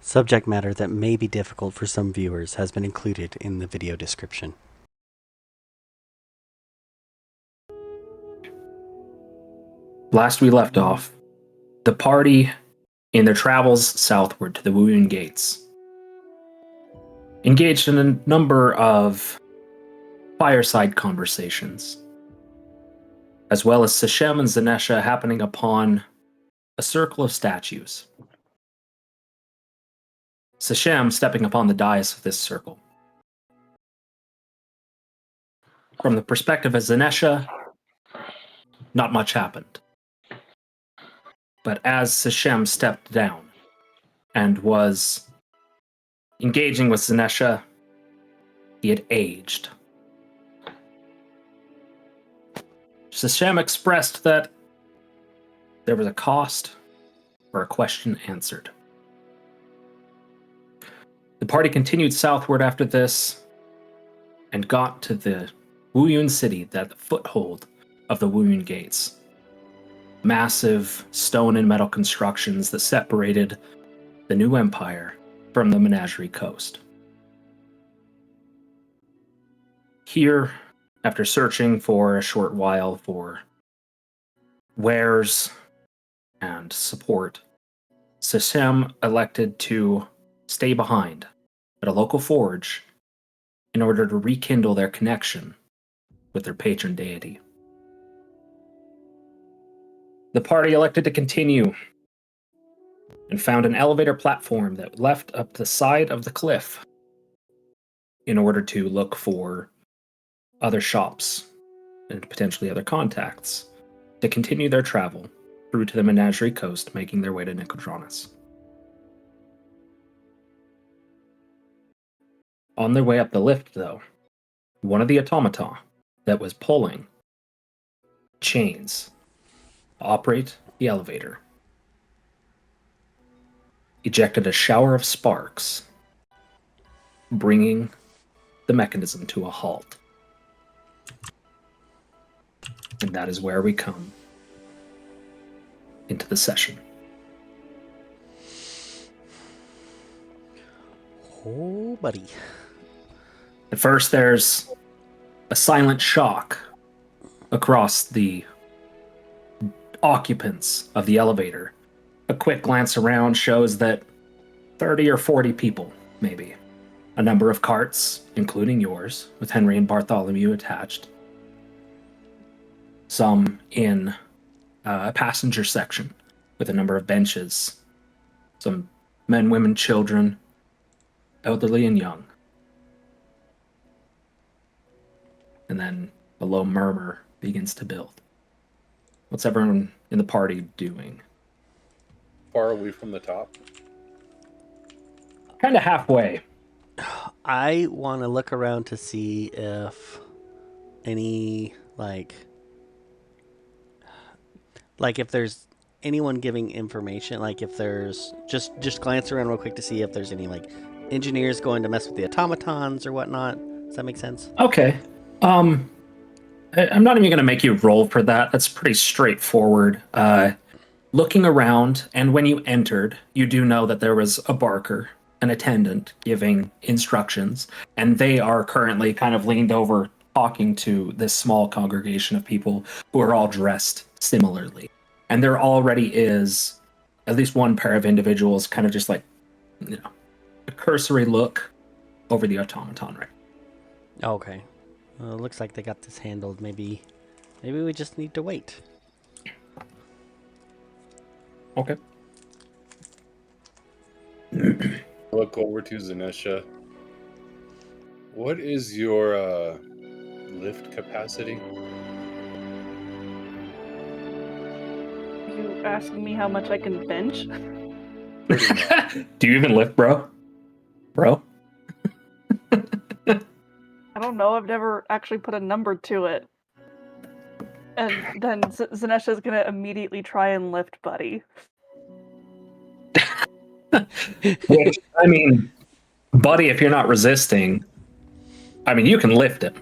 Subject matter that may be difficult for some viewers has been included in the video description. Last we left off, the party in their travels southward to the Wuyun Gates engaged in a number of fireside conversations, as well as Sashem and Zenesha happening upon a circle of statues. Sashem stepping upon the dais of this circle. From the perspective of Zenesha, not much happened. But as Sashem stepped down and was engaging with Zenesha, he had aged. Sashem expressed that there was a cost for a question answered. The party continued southward after this and got to the Wuyun city, that foothold of the Wuyun Gates. Massive stone and metal constructions that separated the new empire from the Menagerie Coast. Here, after searching for a short while for wares and support, Sashem elected to stay behind at a local forge in order to rekindle their connection with their patron deity. The party elected to continue and found an elevator platform that left up the side of the cliff in order to look for other shops and potentially other contacts to continue their travel through to the Menagerie Coast, making their way to Nicodranus. On their way up the lift, though, one of the automata that was pulling chains to operate the elevator ejected a shower of sparks, bringing the mechanism to a halt. And that is where we come into the session. Oh, buddy. At first, there's a silent shock across the occupants of the elevator. A quick glance around shows that 30 or 40 people, maybe. A number of carts, including yours, with Henry and Bartholomew attached. Some in a passenger section with a number of benches. Some men, women, children, elderly and young. And then a low murmur begins to build. What's everyone in the party doing? Far away from the top? Kind of halfway. I want to look around to see if any, like if there's anyone giving information, like if there's, just glance around real quick to see if there's any, like, engineers going to mess with the automatons or whatnot. Does that make sense? Okay. I'm not even going to make you roll for that. That's pretty straightforward. Looking around, and when you entered, you do know that there was a barker, an attendant, giving instructions, and they are currently kind of leaned over talking to this small congregation of people who are all dressed similarly. And there already is at least one pair of individuals kind of just like, you know, a cursory look over the automaton, right? Okay. Well, it looks like they got this handled. Maybe we just need to wait. Okay. Look over to Zenesha. What is your lift capacity? You asking me how much I can bench? Do you even lift, bro? Bro? I don't know. I've never actually put a number to it. And then Zenesha's gonna immediately try and lift Buddy. Which, I mean, Buddy, if you're not resisting, I mean, you can lift him.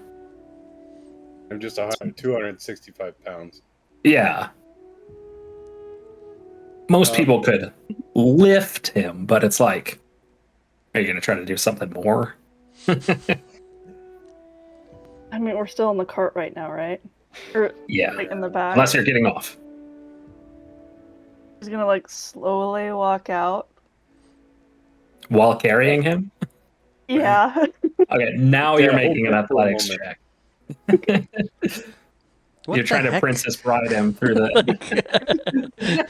I'm just 265 pounds. Yeah. Most people could lift him, but it's like, Are you gonna try to do something more? I mean, we're still in the cart right now, right? Or Yeah. like in the back. Unless you're getting off. He's gonna like slowly walk out. While carrying him? Yeah. Okay, now Yeah, you're hold making an that for a athletics moment. check. What You're the trying to heck? Princess Bride him through the.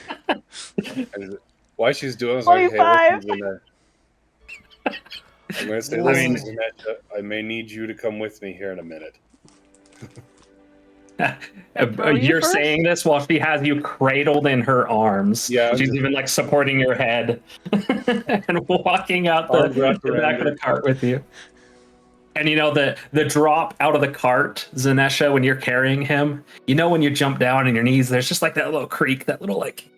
While she's doing this, I'm like, hey, 25. listen, Zenesha. I'm going to say, I listen, mean- Zenesha, I may need you to come with me here in a minute. Throw you You're first? saying this while she has you cradled in her arms. Yeah, I'm She's just- even like supporting your head and walking out Arms wrapped the around back of her. the cart with you. And you know the drop out of the cart, Zenesha, when you're carrying him, you know when you jump down on your knees, there's just like that little creak, that little like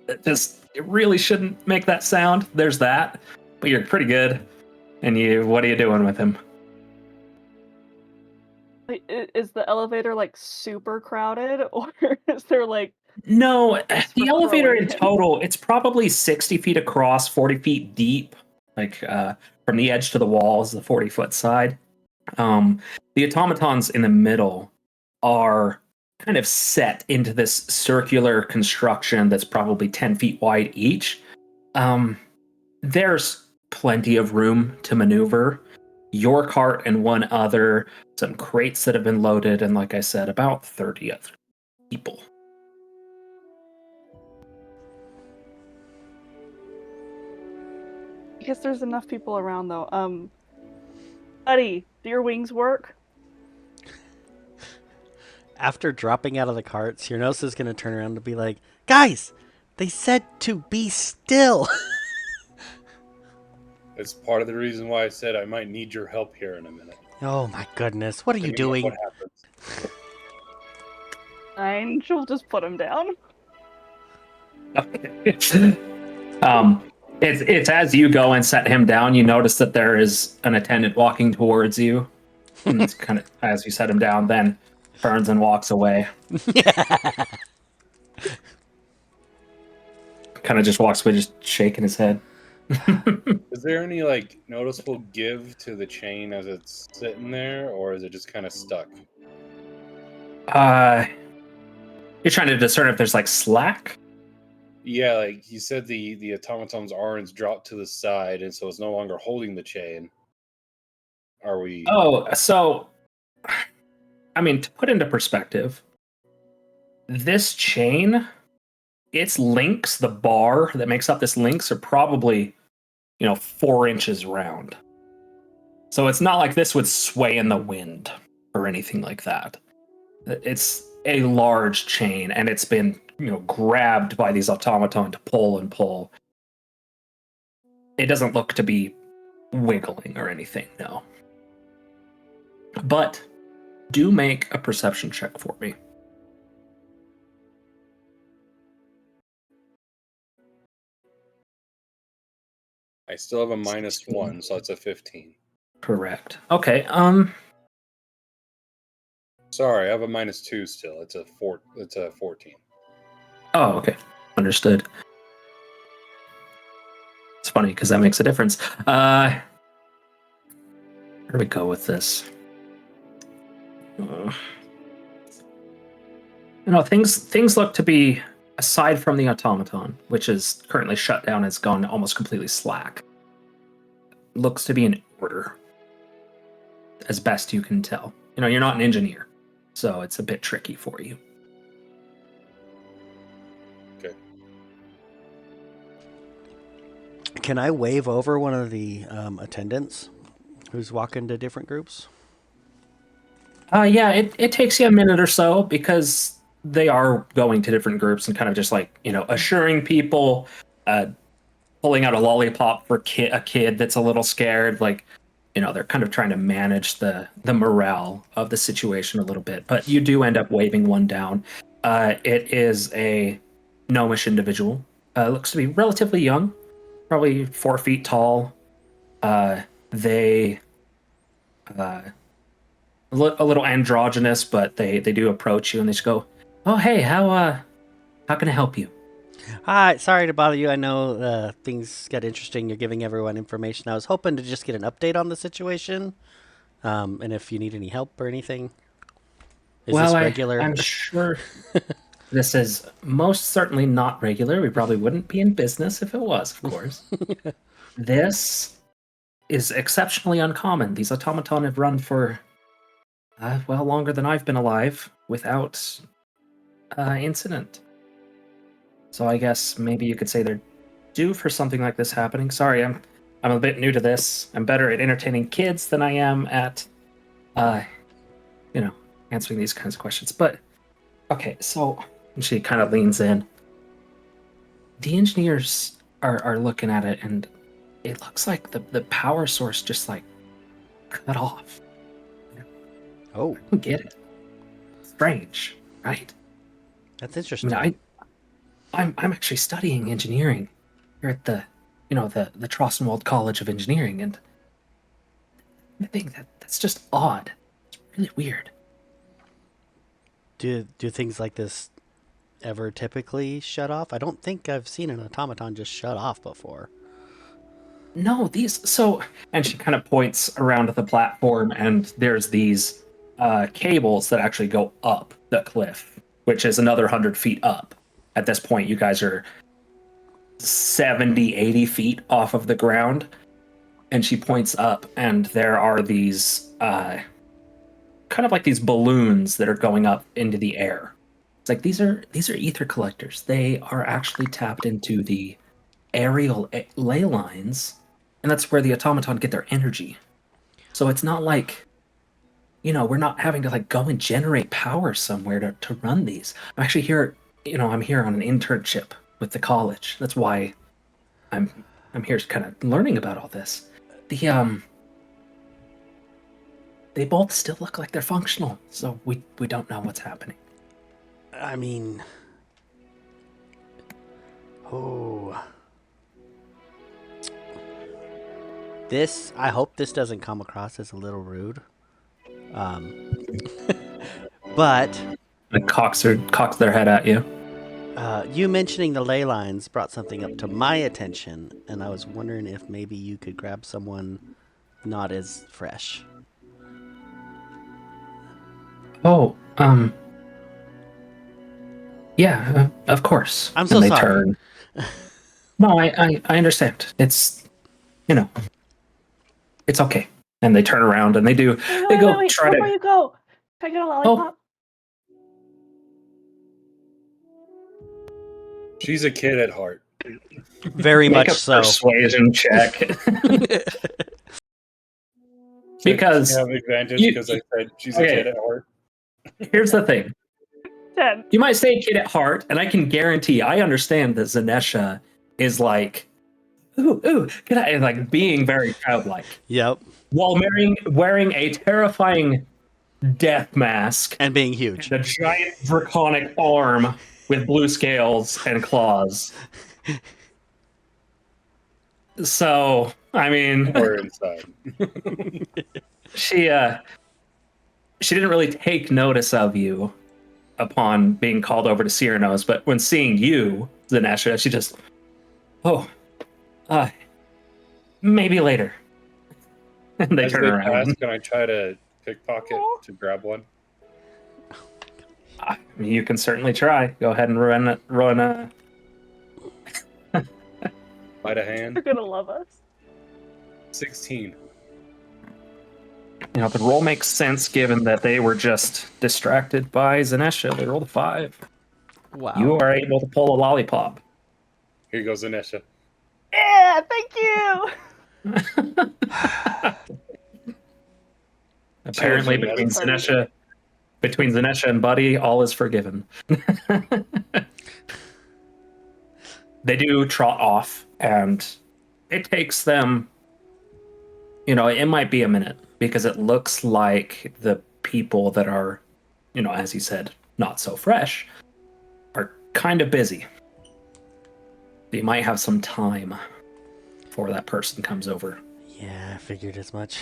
that just it really shouldn't make that sound. There's that. But you're pretty good. And what are you doing with him? Like, is the elevator like super crowded, or is there like No, the for elevator throwing in him? total, it's probably 60 feet across, 40 feet deep, like from the edge to the wall is the 40-foot side. The automatons in the middle are kind of set into this circular construction that's probably 10 feet wide each. There's plenty of room to maneuver. Your cart and one other, some crates that have been loaded, and like I said, about 30 other people. I guess there's enough people around though. Buddy, do your wings work? After dropping out of the cart, Syranos is going to turn around and be like, guys, they said to be still. It's part of the reason why I said I might need your help here in a minute. Oh my goodness. What are you Depending on doing? What happens. Fine, she'll just put him down. It's as you go and set him down, you notice that there is an attendant walking towards you. And it's kind of as you set him down, then turns and walks away. Kind of just walks away, just shaking his head. Is there any like noticeable give to the chain as it's sitting there, or is it just kind of stuck? You're trying to discern if there's like slack. Yeah, like you said, the automaton's arms dropped to the side, and so it's no longer holding the chain. Are we? Oh, so I mean, to put into perspective, this chain, its links, the bar that makes up this links, are probably 4 inches round. So it's not like this would sway in the wind or anything like that. It's a large chain, and it's been grabbed by these automaton to pull and pull. It doesn't look to be wiggling or anything, no. But do make a perception check for me. I still have a -1, so it's a 15. Correct. Okay. Sorry, I have a -2 still. It's a 14. Oh, okay. Understood. It's funny because that makes a difference. Where do we go with this? Things look to be, aside from the automaton, which is currently shut down, has gone almost completely slack. Looks to be in order, as best you can tell. You're not an engineer, so it's a bit tricky for you. Okay. Can I wave over one of the attendants who's walking to different groups? Yeah, it takes you a minute or so because they are going to different groups and kind of just like, assuring people, pulling out a lollipop for a kid that's a little scared. Like, they're kind of trying to manage the morale of the situation a little bit. But you do end up waving one down. It is a gnomish individual. Looks to be relatively young, probably 4 feet tall. They... a little androgynous, but they do approach you and they just go, "Oh, hey, how can I help you?" Hi, sorry to bother you. I know things got interesting. You're giving everyone information. I was hoping to just get an update on the situation, and if you need any help or anything. Is Well, this regular? I'm sure this is most certainly not regular. We probably wouldn't be in business if it was, of course. This is exceptionally uncommon. These automaton have run for, well, longer than I've been alive without incident. So I guess maybe you could say they're due for something like this happening. Sorry, I'm a bit new to this. I'm better at entertaining kids than I am at, answering these kinds of questions. But okay, so and she kind of leans in. The engineers are looking at it, and it looks like the power source just like cut off. Oh, I don't get it. Strange, right? that's I interesting. mean, I'm actually studying engineering here at the Trossenwald College of Engineering, and I think that's just odd. It's really weird. Do things like this ever typically shut off? I don't think I've seen an automaton just shut off before. No, and she kind of points around the platform, and there's these cables that actually go up the cliff, which is another 100 feet up. At this point, you guys are 70, 80 feet off of the ground, and she points up, and there are these kind of like these balloons that are going up into the air. It's like these are ether collectors. They are actually tapped into the aerial ley lines, and that's where the automaton get their energy. So it's not like, we're not having to like go and generate power somewhere to run these. I'm actually here, I'm here on an internship with the college. That's why I'm here kind of learning about all this. They both still look like they're functional, so we don't know what's happening. I mean, I hope this doesn't come across as a little rude. But Like cocks their head at you. you mentioning the ley lines brought something up to my attention, and I was wondering if maybe you could grab someone not as fresh. Oh, yeah, of course. I'm so And they sorry. turn. No, I understand. It's, it's okay. And they turn around and they do. They go Wait, try before to. you go, can I get a lollipop? She's a kid at heart. Very Make much a so. persuasion check. Because I have advantage you- because I said she's okay. a kid at heart. Here's the thing. 10. You might say kid at heart, and I can guarantee I understand that Zenesha is like, ooh, can I, like being very childlike. Yep. While wearing a terrifying death mask And being huge. and a giant draconic arm with blue scales and claws. So, I mean, Or inside. she didn't really take notice of you upon being called over to Syranos, but when seeing you, Zenesha, she just, maybe later. And they As turn they around. pass, can I try to pickpocket to grab one? You can certainly try. Go ahead and run a. By the hand. They're gonna love us. 16. The roll makes sense given that they were just distracted by Zenesha. They rolled a 5. Wow. You are able to pull a lollipop. Here goes Zenesha. Yeah, thank you. Apparently, Children, between Zenesha and Buddy, all is forgiven. They do trot off, and it takes them, it might be a minute, because it looks like the people that are, as you said, not so fresh, are kind of busy. They might have some time before that person comes over. Yeah, I figured as much.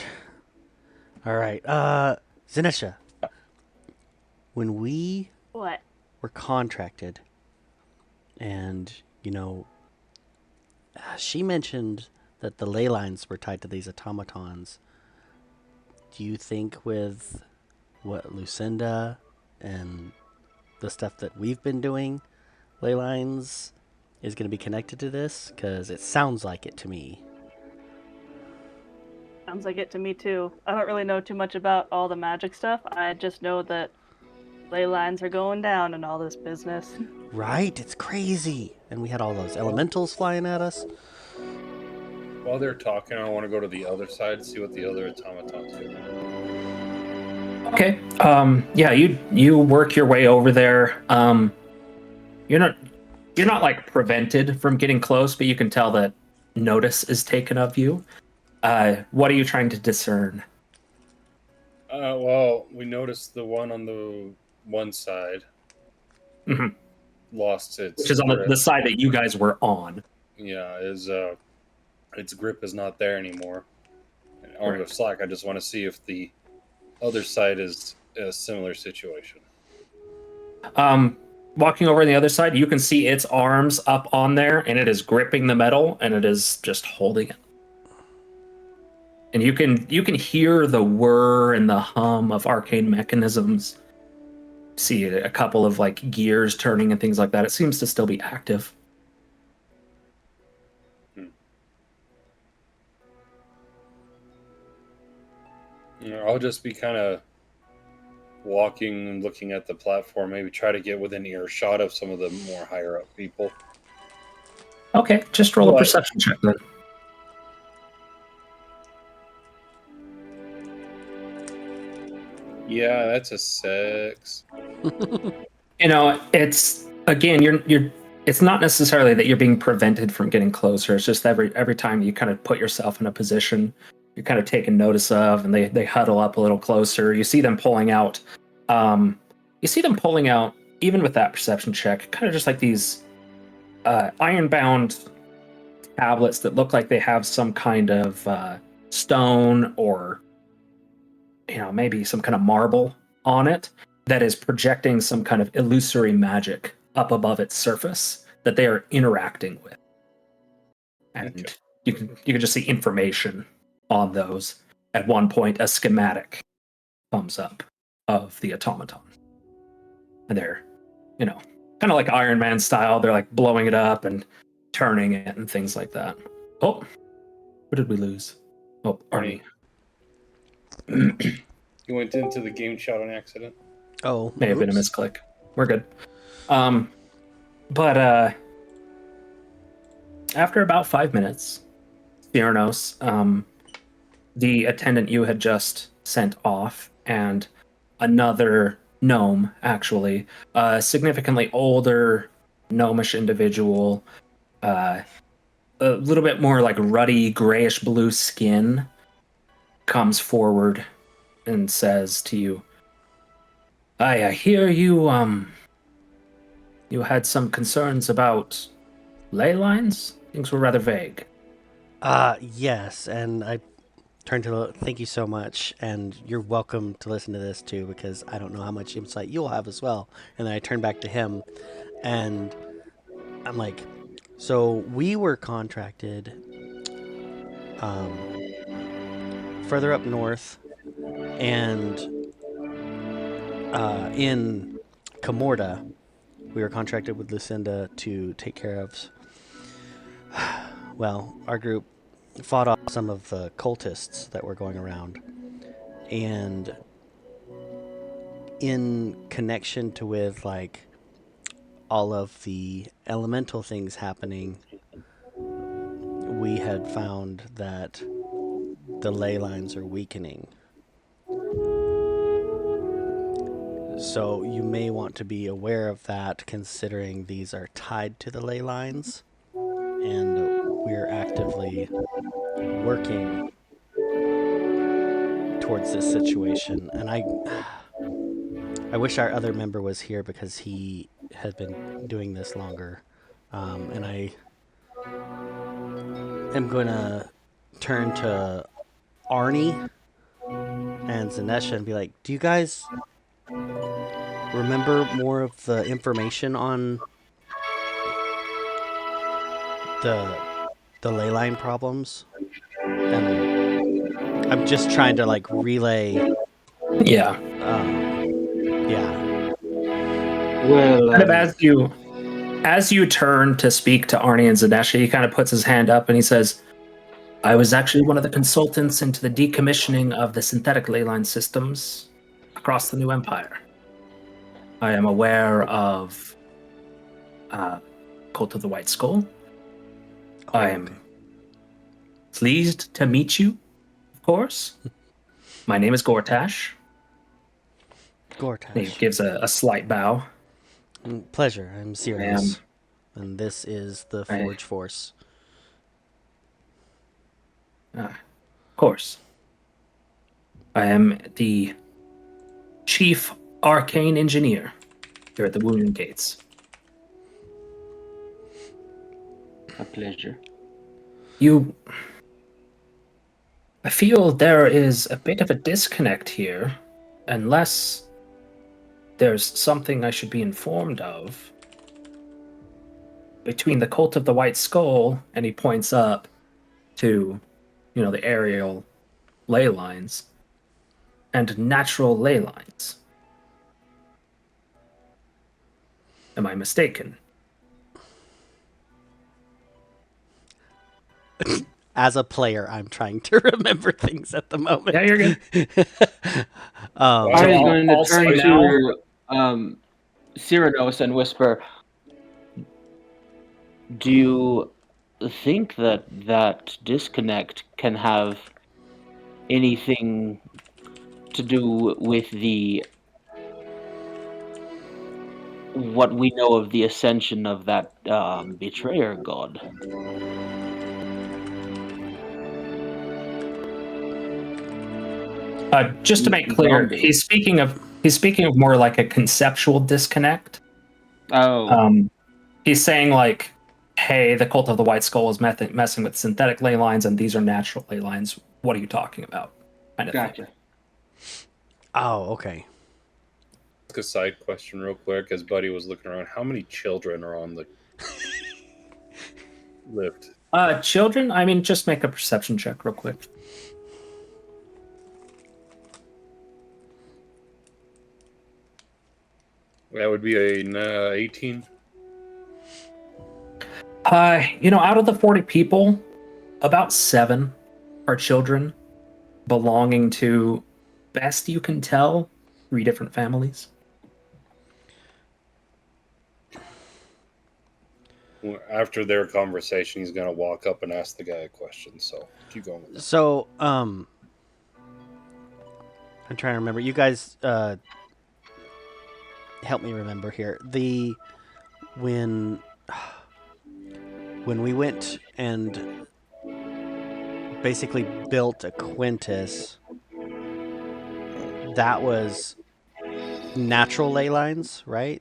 All right. Zenesha. When we What? were contracted and you know, she mentioned that the ley lines were tied to these automatons. Do you think with what Lucinda and the stuff that we've been doing, ley lines is going to be connected to this? Because it sounds like it to me. Sounds like it to me too. I don't really know too much about all the magic stuff. I just know that ley lines are going down and all this business. Right? It's crazy. And we had all those elementals flying at us. While they're talking, I want to go to the other side, see what the other automatons do. Okay. Yeah, you work your way over there. You're not like prevented from getting close, but you can tell that notice is taken of you. What are you trying to discern? Well, we noticed the one on the one side lost its Which is on grip. the side that you guys were on. Yeah, its grip is not there anymore. And Arni of Slack, I just want to see if the other side is a similar situation. Walking over on the other side, you can see its arms up on there, and it is gripping the metal, and it is just holding it. And you can hear the whir and the hum of arcane mechanisms. See a couple of like gears turning and things like that. It seems to still be active. I'll just be kind of walking and looking at the platform, maybe try to get within earshot of some of the more higher up people. Okay, just roll a perception check then. Yeah, that's a 6. You know, it's again, you're it's not necessarily that you're being prevented from getting closer. It's just every time you kind of put yourself in a position you're kind of taken notice of, and they huddle up a little closer. You see them pulling out. Even with that perception check, kind of just like these iron-bound tablets that look like they have some kind of stone or maybe some kind of marble on it that is projecting some kind of illusory magic up above its surface that they are interacting with. And you can just see information on those. At one point, a schematic comes up of the automaton. And they're, kind of like Iron Man style. They're like blowing it up and turning it and things like that. Oh, what did we lose? Oh, Arni. You went into the game shot on accident. Oh, may have been a misclick. We're good. But after about 5 minutes, Syranos, the attendant you had just sent off, and another gnome, actually, a significantly older gnomish individual, a little bit more like ruddy grayish blue skin, comes forward and says to you, I hear you had some concerns about ley lines? Things were rather vague. Yes, and I turned to thank you so much, and you're welcome to listen to this too, because I don't know how much insight you'll have as well. And then I turn back to him, and I'm like, so we were contracted further up north, and in Camorta, we were contracted with Lucinda to take care of, well, our group fought off some of the cultists that were going around. And in connection to with like all of the elemental things happening, we had found that the ley lines are weakening. So you may want to be aware of that, considering these are tied to the ley lines, and we're actively working towards this situation. And I wish our other member was here, because he had been doing this longer. And I am going to turn to Arni and Zenesha and be like, do you guys remember more of the information on the ley line problems, and I'm just trying to like relay. Yeah. Yeah. Well, Kind of as you turn to speak to Arni and Zenesha, he kind of puts his hand up and he says, I was actually one of the consultants into the decommissioning of the synthetic ley line systems across the New Empire. I am aware of Cult of the White Skull. I am pleased to meet you, of course. My name is Gortash. He gives a slight bow. Pleasure. I'm Syranos, and this is the Forge Force. Of course. I am the Chief Arcane Engineer here at the Wuyun Gates. A pleasure. I feel there is a bit of a disconnect here, unless there's something I should be informed of. Between the Cult of the White Skull, and he points up to, the aerial ley lines, and natural ley lines. Am I mistaken? As a player, I'm trying to remember things at the moment. Yeah, you're good. I was going to turn to Syranos and whisper, do you think that disconnect can have anything to do with what we know of the ascension of that betrayer god? Just to make clear, he's speaking of more like a conceptual disconnect. Oh. He's saying like, hey, the Cult of the White Skull is messing with synthetic ley lines, and these are natural ley lines. What are you talking about? Kind of gotcha. thing. Oh, okay. Ask a side question real quick as Buddy was looking around. How many children are on the lift? Children? I mean, just make a perception check real quick. That would be a 18. Out of the 40 people, about 7 are children belonging to, best you can tell, 3 different families. After their conversation, he's going to walk up and ask the guy a question. So keep going with that. So, I'm trying to remember. You guys, help me remember here. When we went and basically built a Quintus, that was natural ley lines, right?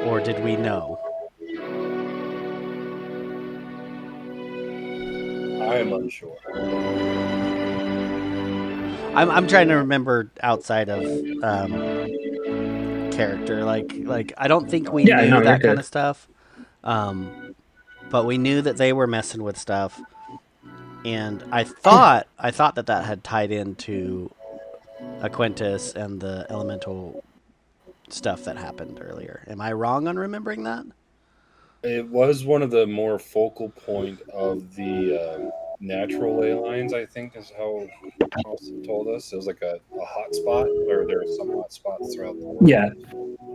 Or did we know? I am unsure. I'm trying to remember outside of character. Like I don't think we knew that kind of stuff. But we knew that they were messing with stuff, and I thought that had tied into Aquentus and the elemental stuff that happened earlier. Am I wrong on remembering that? It was one of the more focal point of the natural ley lines, I think, is how Austin told us. It was like a hot spot, or there are some hot spots throughout the world. Yeah.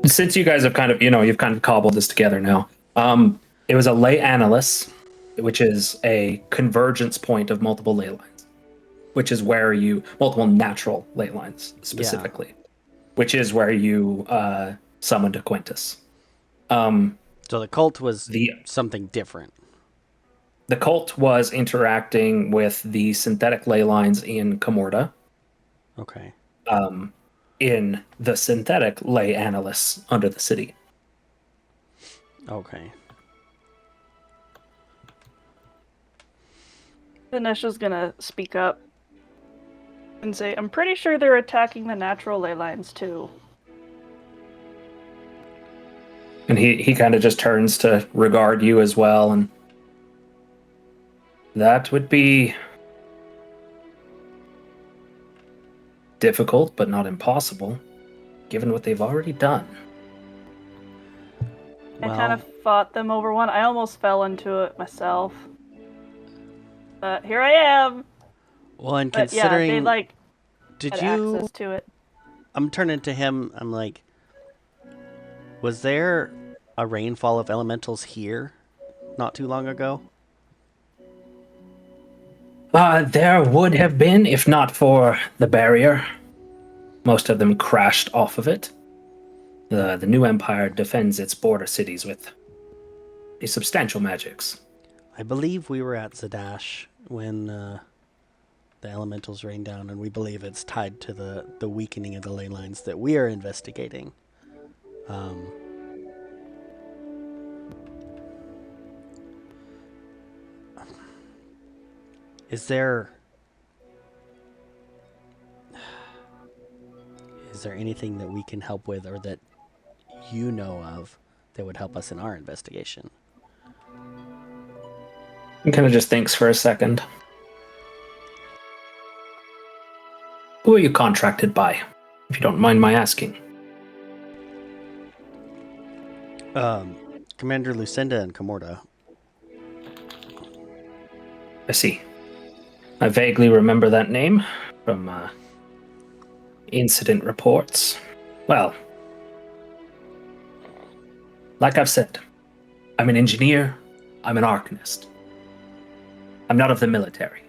Since you guys have kind of, you've kind of cobbled this together now. It was a ley annulus, which is a convergence point of multiple ley lines, which is where multiple natural ley lines specifically, which is where you summoned a Quintus. So the cult was something different. The cult was interacting with the synthetic ley lines in Comorta. Okay. In the synthetic ley annulus under the city. Okay. Zenesha's gonna speak up and say, I'm pretty sure they're attacking the natural ley lines too. And he kind of just turns to regard you as well, and that would be difficult, but not impossible, given what they've already done. I kind of fought them over one. I almost fell into it myself. But here I am. Well, and But considering, yeah, they did had you? access to it. I'm turning to him. I'm like, was there a rainfall of elementals here not too long ago? There would have been, if not for the barrier. Most of them crashed off of it. The new empire defends its border cities with a substantial magics. I believe we were at Zadash when the elementals rained down, and we believe it's tied to the weakening of the ley lines that we are investigating. Is there anything that we can help with, or that you know of, that would help us in our investigation? He kind of just thinks for a second. Who are you contracted by, if you don't mind my asking? Commander Lucinda and Comorda. I see. I vaguely remember that name from incident reports. Well, like I've said, I'm an engineer, I'm an arcanist. I'm not of the military.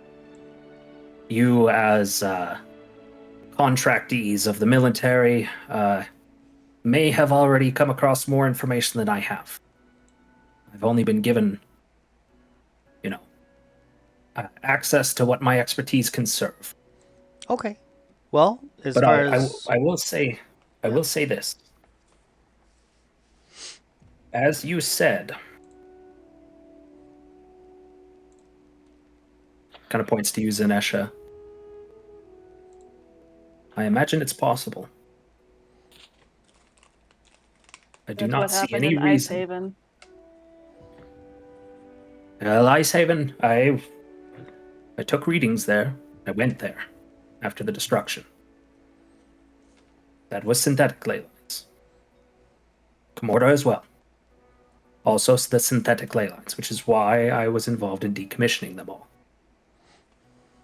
You, as contractees of the military, may have already come across more information than I have. I've only been given, access to what my expertise can serve. Okay. Well, But I will say this. As you said, kind of points to you, Zenesha. I imagine it's possible. I do not see any reason. Icehaven. Icehaven, I took readings there. I went there after the destruction. That was synthetic ley lines. Comorda as well. Also the synthetic ley lines, which is why I was involved in decommissioning them all.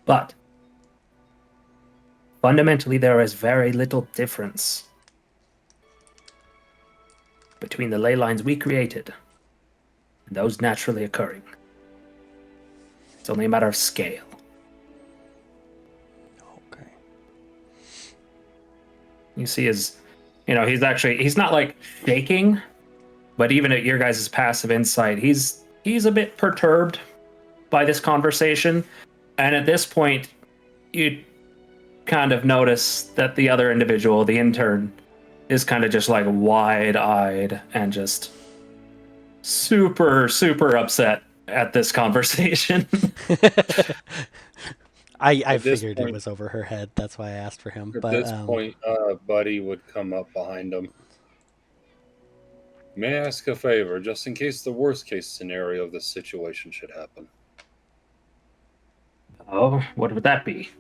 But fundamentally, there is very little difference between the ley lines we created and those naturally occurring. It's only a matter of scale. Okay. You see he's not like shaking, but even at your guys' passive insight, he's a bit perturbed by this conversation. And at this point, you kind of notice that the other individual, the intern, is kind of just like wide-eyed and just super, super upset at this conversation. I figured it was over her head. That's why I asked for him. At this point, Buddy would come up behind him. May I ask a favor, just in case the worst case scenario of this situation should happen? Oh, what would that be?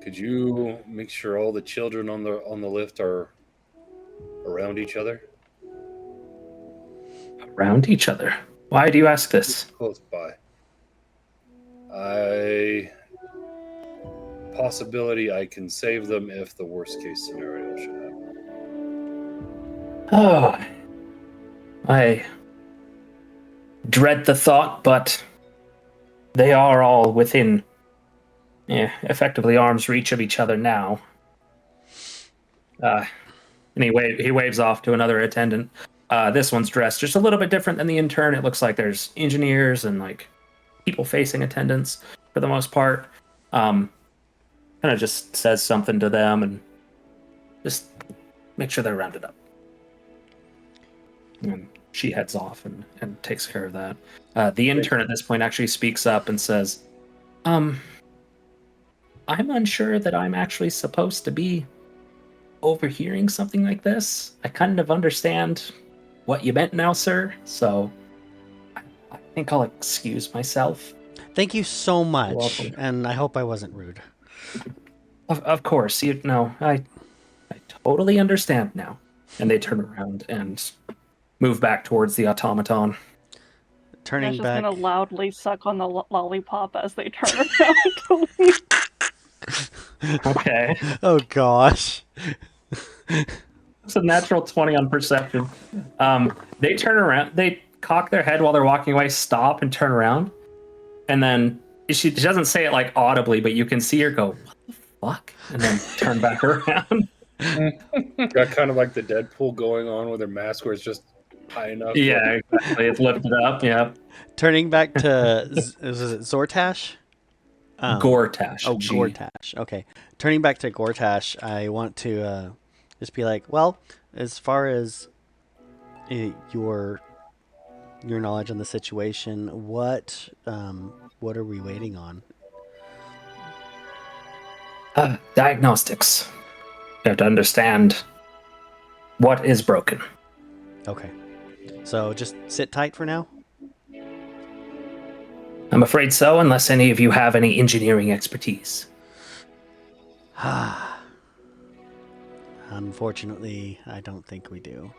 Could you make sure all the children on the lift are around each other? Around each other? Why do you ask this? Close by. Possibility I can save them if the worst case scenario should happen. Oh, I dread the thought, but they are all within, effectively arm's reach of each other now. And he waves off to another attendant. This one's dressed just a little bit different than the intern. It looks like there's engineers and like people facing attendants for the most part. Kind of just says something to them and just make sure they're rounded up. And she heads off and takes care of that. The intern at this point actually speaks up and says, I'm unsure that I'm actually supposed to be overhearing something like this. I kind of understand what you meant now, sir. So I think I'll excuse myself. Thank you so much, welcome. and I hope I wasn't rude. Of course, you know, I totally understand now. And they turn around and move back towards the automaton. Turning Just back. gonna loudly suck on the lollipop as they turn around to leave. Okay. Oh gosh. It's a natural 20 on perception. They turn around, they cock their head while they're walking away, stop and turn around. And then she doesn't say it like audibly, but you can see her go, what the fuck? And then turn back around. Got kind of like the Deadpool going on with her mask where it's just high enough. Yeah, exactly. It's lifted up. Yeah. Turning back to was it Zortash? Gortash. Oh, G. Gortash. Okay. Turning back to Gortash, I want to just be like, well, as far as your knowledge on the situation, what are we waiting on? Diagnostics. You have to understand what is broken. Okay. So just sit tight for now? I'm afraid so, unless any of you have any engineering expertise. Unfortunately, I don't think we do.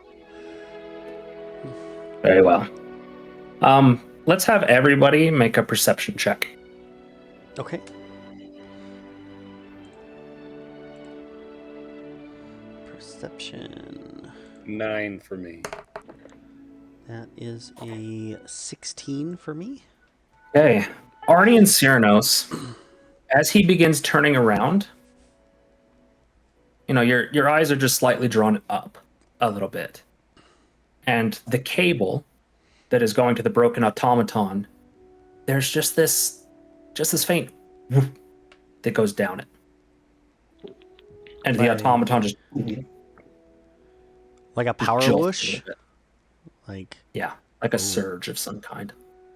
Very well. Let's have everybody make a perception check. Okay. Perception. 9 for me. That is a 16 for me. Okay. Arni and Syranos, as he begins turning around, you know, your eyes are just slightly drawn up a little bit. And the cable that is going to the broken automaton, there's just this faint whoop that goes down it. And the automaton just like a power jolts whoosh? a little bit. Like Yeah, like a surge of some kind.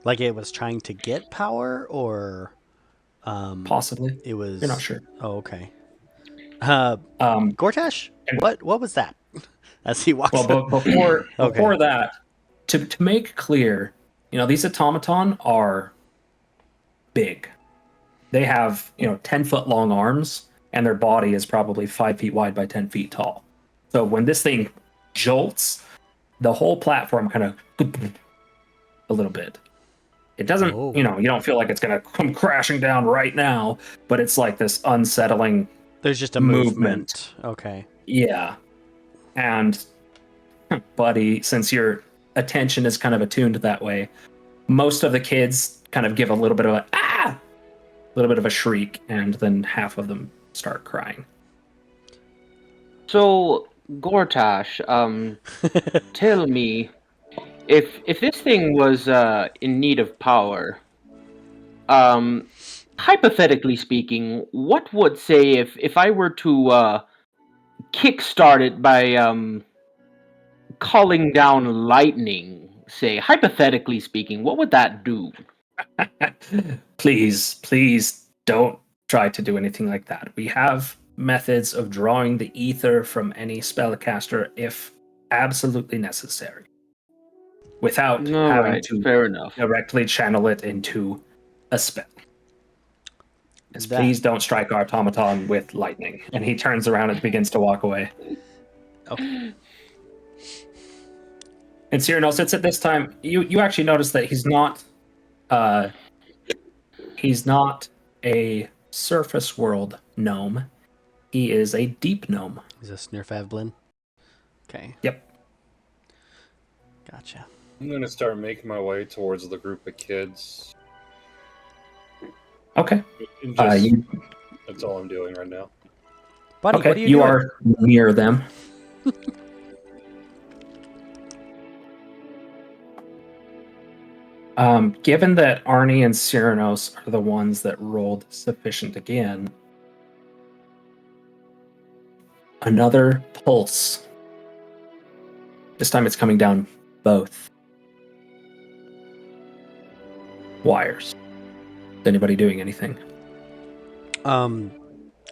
like it was trying to get power, or Possibly. it was. You're not sure. Oh, okay. Gortash, what was that? As he walks. Well, before Okay. that, to make clear, you know, these automaton are big. They have, 10-foot long arms, and their body is probably 5 feet wide by 10 feet tall. So when this thing jolts, the whole platform kind of a little bit. It doesn't, Oh. you don't feel like it's going to come crashing down right now, but it's like this unsettling. There's just a movement. Okay. Yeah. And, buddy, since your attention is kind of attuned that way, most of the kids kind of give a little bit of a little bit of a shriek, and then half of them start crying. So, Gortash, tell me, if this thing was in need of power, hypothetically speaking, what would say if I were to kickstart it by calling down lightning? Say, hypothetically speaking, what would that do? Please don't try to do anything like that. We have methods of drawing the ether from any spellcaster if absolutely necessary, without having to fair enough. directly channel it into a spell. Yes, please don't strike our automaton with lightning. And he turns around and begins to walk away. Okay. And Syranos, it's at this time you actually notice that he's not a surface world gnome. He is a deep gnome. He's a Snurfavblin. Okay. Yep. Gotcha. I'm going to start making my way towards the group of kids. Okay. That's all I'm doing right now. Buddy, okay, what are you you doing? are near them. Given that Arni and Syranos are the ones that rolled sufficient again, another pulse. This time it's coming down both wires. Is anybody doing anything? I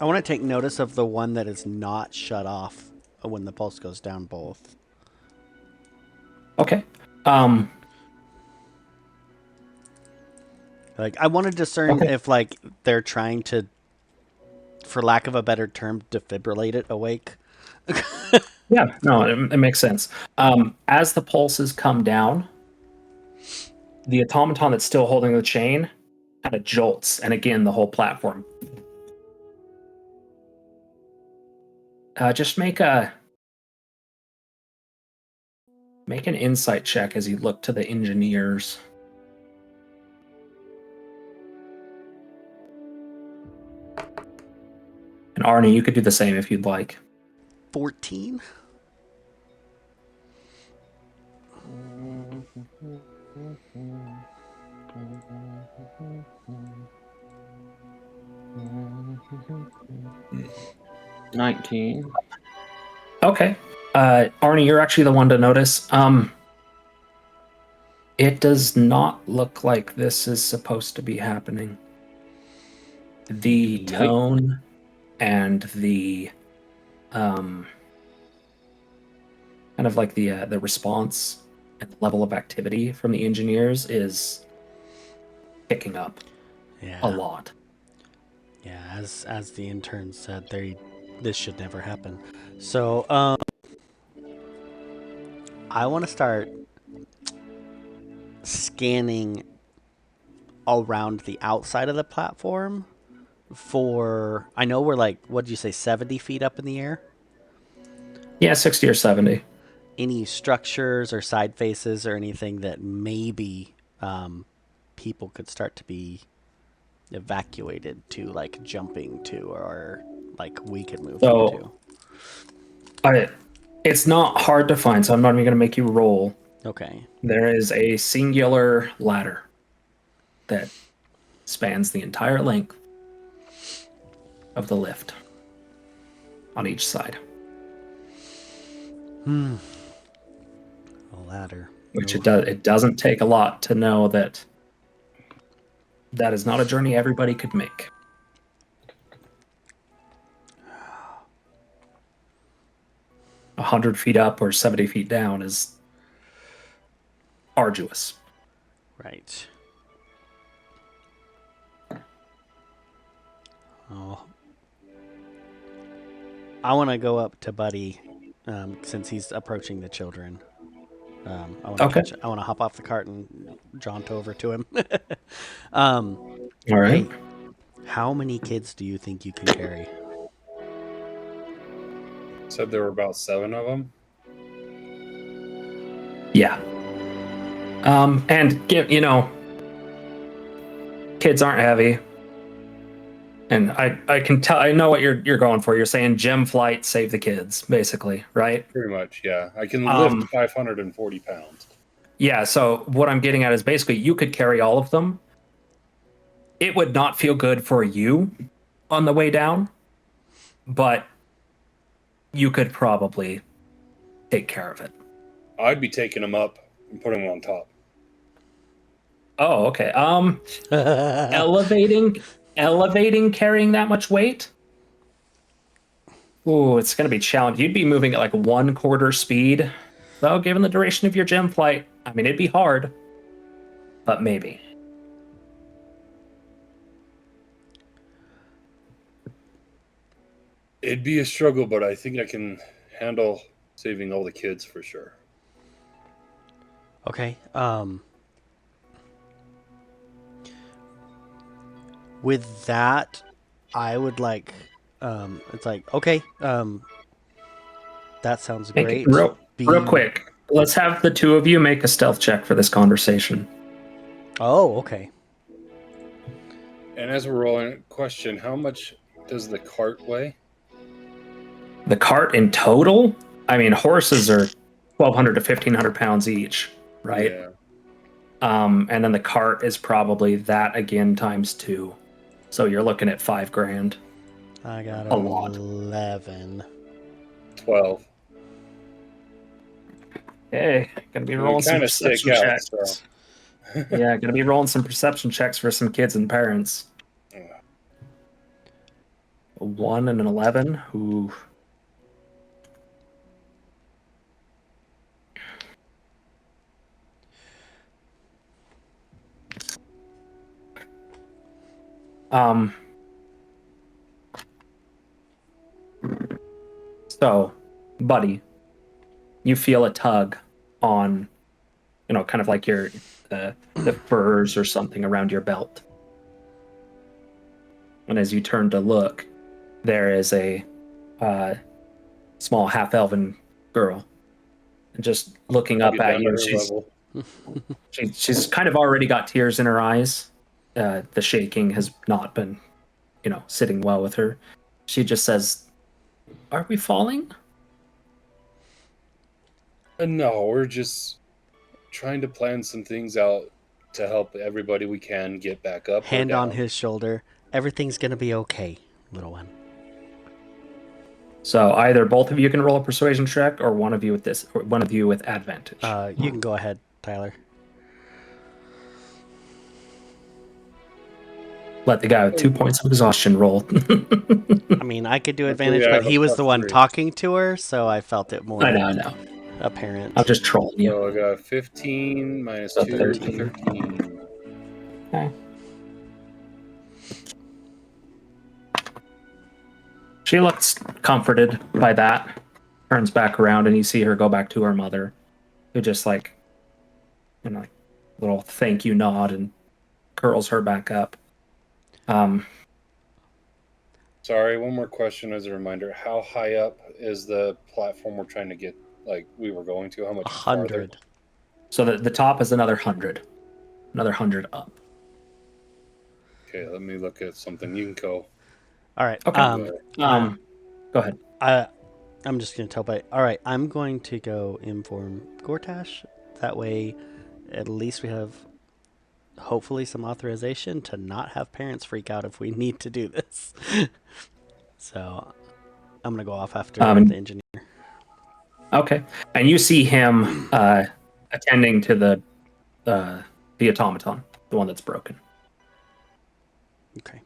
want to take notice of the one that is not shut off when the pulse goes down both. Okay. Like, I want to discern Okay. if, like, they're trying to, for lack of a better term, defibrillate it awake. Yeah, no, it makes sense. As the pulses come down, the automaton that's still holding the chain kind of jolts, and again, the whole platform. Just make an insight check as you look to the engineers. And Arni, you could do the same if you'd like. 14? $19. Okay. Arni, you're actually the one to notice. It does not look like this is supposed to be happening. The Yikes. tone and the kind of like the response and the level of activity from the engineers is picking up Yeah. a lot. Yeah, as the intern said, this should never happen. So, I want to start scanning around the outside of the platform for, I know we're like, what did you say, 70 feet up in the air? Yeah, 60 or 70. Any structures or side faces or anything that maybe people could start to be evacuated to, like jumping to, or like we could move So- to. It's not hard to find, so I'm not even going to make you roll. Okay. There is a singular ladder that spans the entire length of the lift on each side. A ladder. Which No. it doesn't take a lot to know that is not a journey everybody could make. 100 feet up or 70 feet down is arduous. Right. Oh. I want to go up to Buddy, since he's approaching the children. I want to Okay. I want to hop off the cart and jaunt over to him. All right. Hey, how many kids do you think you can carry? Said there were about 7 of them. Yeah. And kids aren't heavy. And I can tell, I know what you're going for. You're saying gem flight, save the kids, basically, right? Pretty much, yeah. I can lift 540 pounds. Yeah, so what I'm getting at is basically you could carry all of them. It would not feel good for you on the way down, but you could probably take care of it. I'd be taking them up and putting them on top. Oh, okay. Elevating carrying that much weight? Ooh, it's going to be challenging. You'd be moving at like 1/4 speed, though, given the duration of your gem flight. I mean, it'd be hard, but maybe. It'd be a struggle, but I think I can handle saving all the kids for sure. Okay. With that, I would like. It's like, okay. That sounds great. Real quick. Let's have the two of you make a stealth check for this conversation. Oh, okay. And as we're rolling, question: how much does the cart weigh? The cart in total? I mean, horses are 1,200 to 1,500 pounds each, right? Yeah. And then the cart is probably that again times 2. So you're looking at $5,000. I got A lot. 11. 12. Hey, gonna be rolling some Kind of stick perception out. checks. So. Yeah, gonna be rolling some perception checks for some kids and parents. A 1 and an 11. Ooh. So, buddy, you feel a tug on, kind of like your the furs or something around your belt. And as you turn to look, there is a small half-elven girl, and just looking up Get at down you. to her level. She's kind of already got tears in her eyes. The shaking has not been, sitting well with her. She just says, "Are we falling?" No, we're just trying to plan some things out to help everybody we can get back up. Hand or on down. his shoulder. Everything's gonna be okay, little one. So either both of you can roll a persuasion check, or one of you with advantage. You can go ahead, Tyler. Let the guy with 2 points of exhaustion roll. I mean, I could do Luckily, advantage, I but have he a was the one +3. talking to her, so I felt it more I know. apparent. I'm just trolling you. So I got 15 minus So 2 13. 13. Okay. She looks comforted by that. Turns back around, and you see her go back to her mother, who just little thank you nod and curls her back up. Sorry, one more question as a reminder. How high up is the platform we're trying to get, like we were going to? How much 100. farther? So the top is another 100. Another 100 up. Okay, let me look at something. You can go. All right. Okay. Go ahead. I'm just gonna tell by. All right, I'm going to go inform Gortash. That way, at least we have, hopefully, some authorization to not have parents freak out if we need to do this. So, I'm gonna go off after the engineer. Okay. And you see him attending to the automaton, the one that's broken. Okay.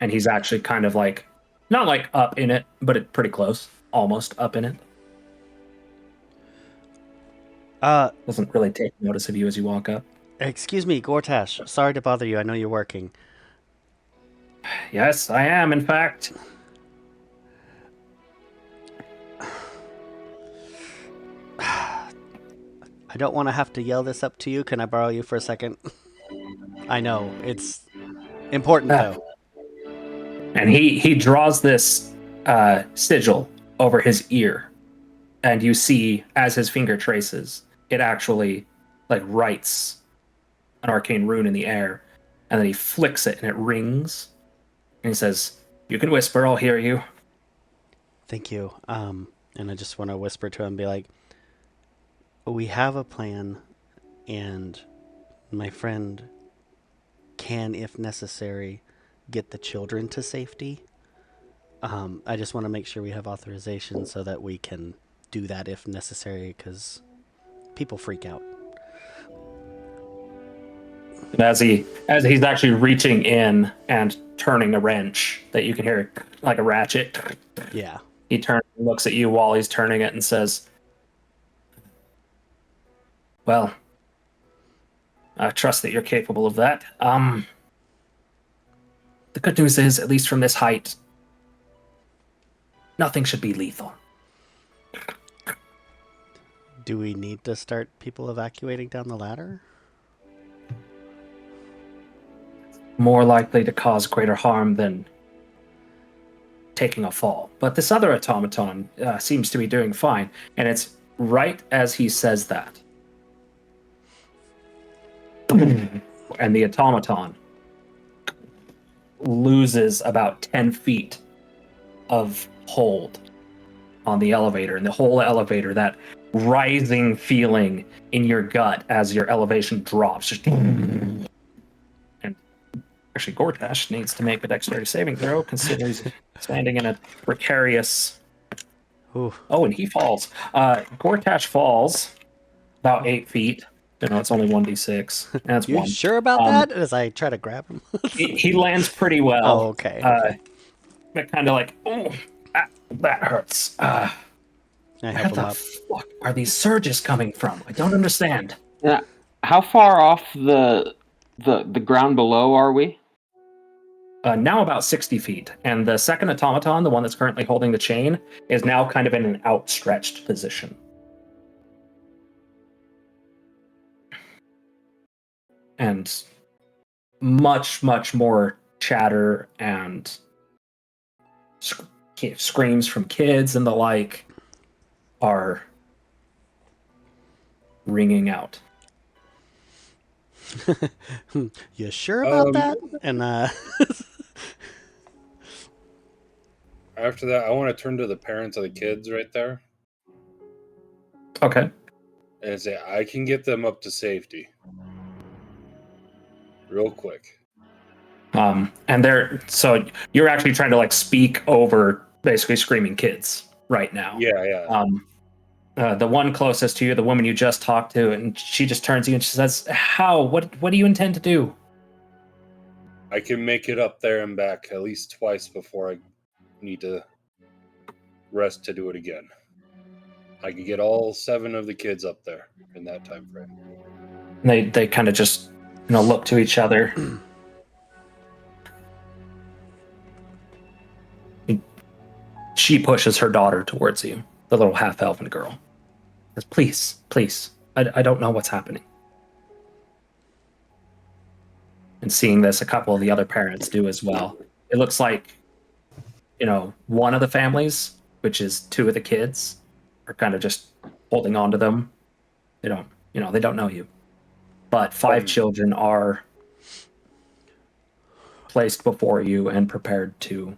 And he's actually kind of not up in it, but pretty close, almost up in it. Doesn't really take notice of you as you walk up. Excuse me, Gortash. Sorry to bother you. I know you're working. Yes, I am, in fact. I don't want to have to yell this up to you. Can I borrow you for a second? I know it's important though. And he draws this sigil over his ear, and you see as his finger traces, it actually writes an arcane rune in the air, and then he flicks it and it rings, and he says, "You can whisper, I'll hear you." Thank you. And I just want to whisper to him, be like, we have a plan, and my friend can, if necessary, get the children to safety. I just want to make sure we have authorization so that we can do that if necessary, because people freak out. And as he's actually reaching in and turning a wrench that you can hear like a ratchet, Yeah. he turns and looks at you while he's turning it and says, "Well, I trust that you're capable of that. The good news is, at least from this height, nothing should be lethal." Do we need to start people evacuating down the ladder? More likely to cause greater harm than taking a fall. But this other automaton seems to be doing fine, and it's right as he says that. And the automaton loses about 10 feet of hold on the elevator, and the whole elevator, that rising feeling in your gut as your elevation drops. Just... And actually, Gortash needs to make a dexterity saving throw, considering he's standing in a precarious... Ooh. Oh, and he falls. Gortash falls about 8 feet. It's only 1d6. That's You one. sure about that? As I try to grab him. He lands pretty well. Oh, okay. But kind of oh, that hurts. I Where help him the up. fuck are these surges coming from? I don't understand. How far off the ground below are we? now about 60 feet. And the second automaton, the one that's currently holding the chain, is now kind of in an outstretched position. And much, much more chatter and screams from kids and the like are ringing out. You sure about that? And After that, I want to turn to the parents of the kids right there Okay. and say, I can get them up to safety. Real quick. And so you're actually trying to like speak over basically screaming kids right now. Yeah. The one closest to you, the woman you just talked to, and she just turns to you and she says, "How? What do you intend to do?" I can make it up there and back at least twice before I need to rest to do it again. I could get all 7 of the kids up there in that time frame. They kind of just look to each other. She pushes her daughter towards you, the little half-elven girl. Says, please, I don't know what's happening. And seeing this, a couple of the other parents do as well. It looks like, one of the families, which is 2 of the kids, are kind of just holding on to them. They don't know you. But 5 children are placed before you and prepared to.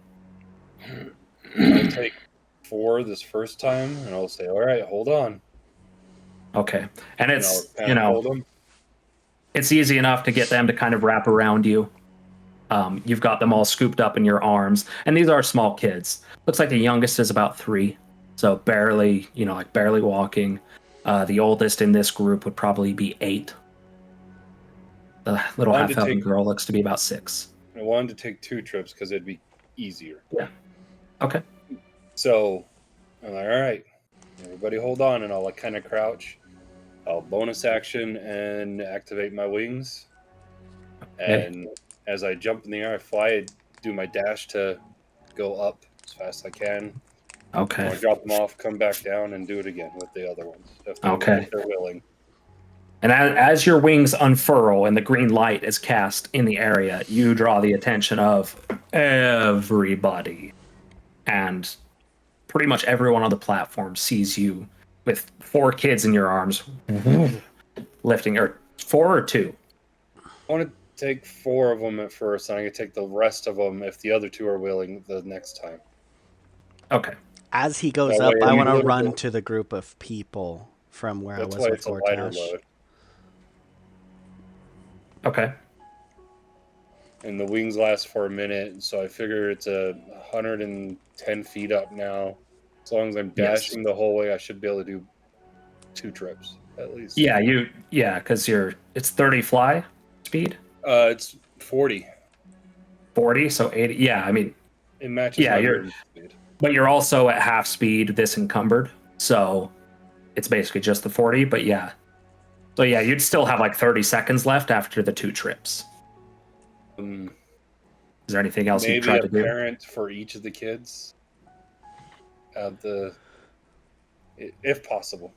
I'll take 4 this first time, and I'll say, all right, hold on. Okay. And it's, hold them. It's easy enough to get them to kind of wrap around you. You've got them all scooped up in your arms. And these are small kids. Looks like the youngest is about 3. So barely, barely walking. The oldest in this group would probably be 8. The little half-elven girl looks to be about 6. I wanted to take 2 trips because it'd be easier. Yeah. Okay. So I'm like, all right, everybody hold on, and I'll kind of crouch. I'll bonus action and activate my wings. Okay. And as I jump in the air, I fly, I do my dash to go up as fast as I can. Okay. I'll drop them off, come back down, and do it again with the other ones if they're willing. And as your wings unfurl and the green light is cast in the area, you draw the attention of everybody. And pretty much everyone on the platform sees you with 4 kids in your arms, lifting, or 4 or 2? I want to take 4 of them at first, and I can take the rest of them if the other 2 are willing the next time. Okay. As he goes up, I want to run to the group of people from where I was before Tash. Okay. And the wings last for a minute, so I figure it's 110 feet up now. As long as I'm dashing the whole way, I should be able to do 2 trips at least. Yeah, because it's 30 fly speed. It's 40. 40, so 80. Yeah, I mean, it matches. Yeah, speed. But you're also at half speed, this encumbered, so it's basically just the 40. But yeah, so yeah, you'd still have like 30 seconds left after the 2 trips. Is there anything else you tried to do? Maybe a parent for each of the kids, if possible,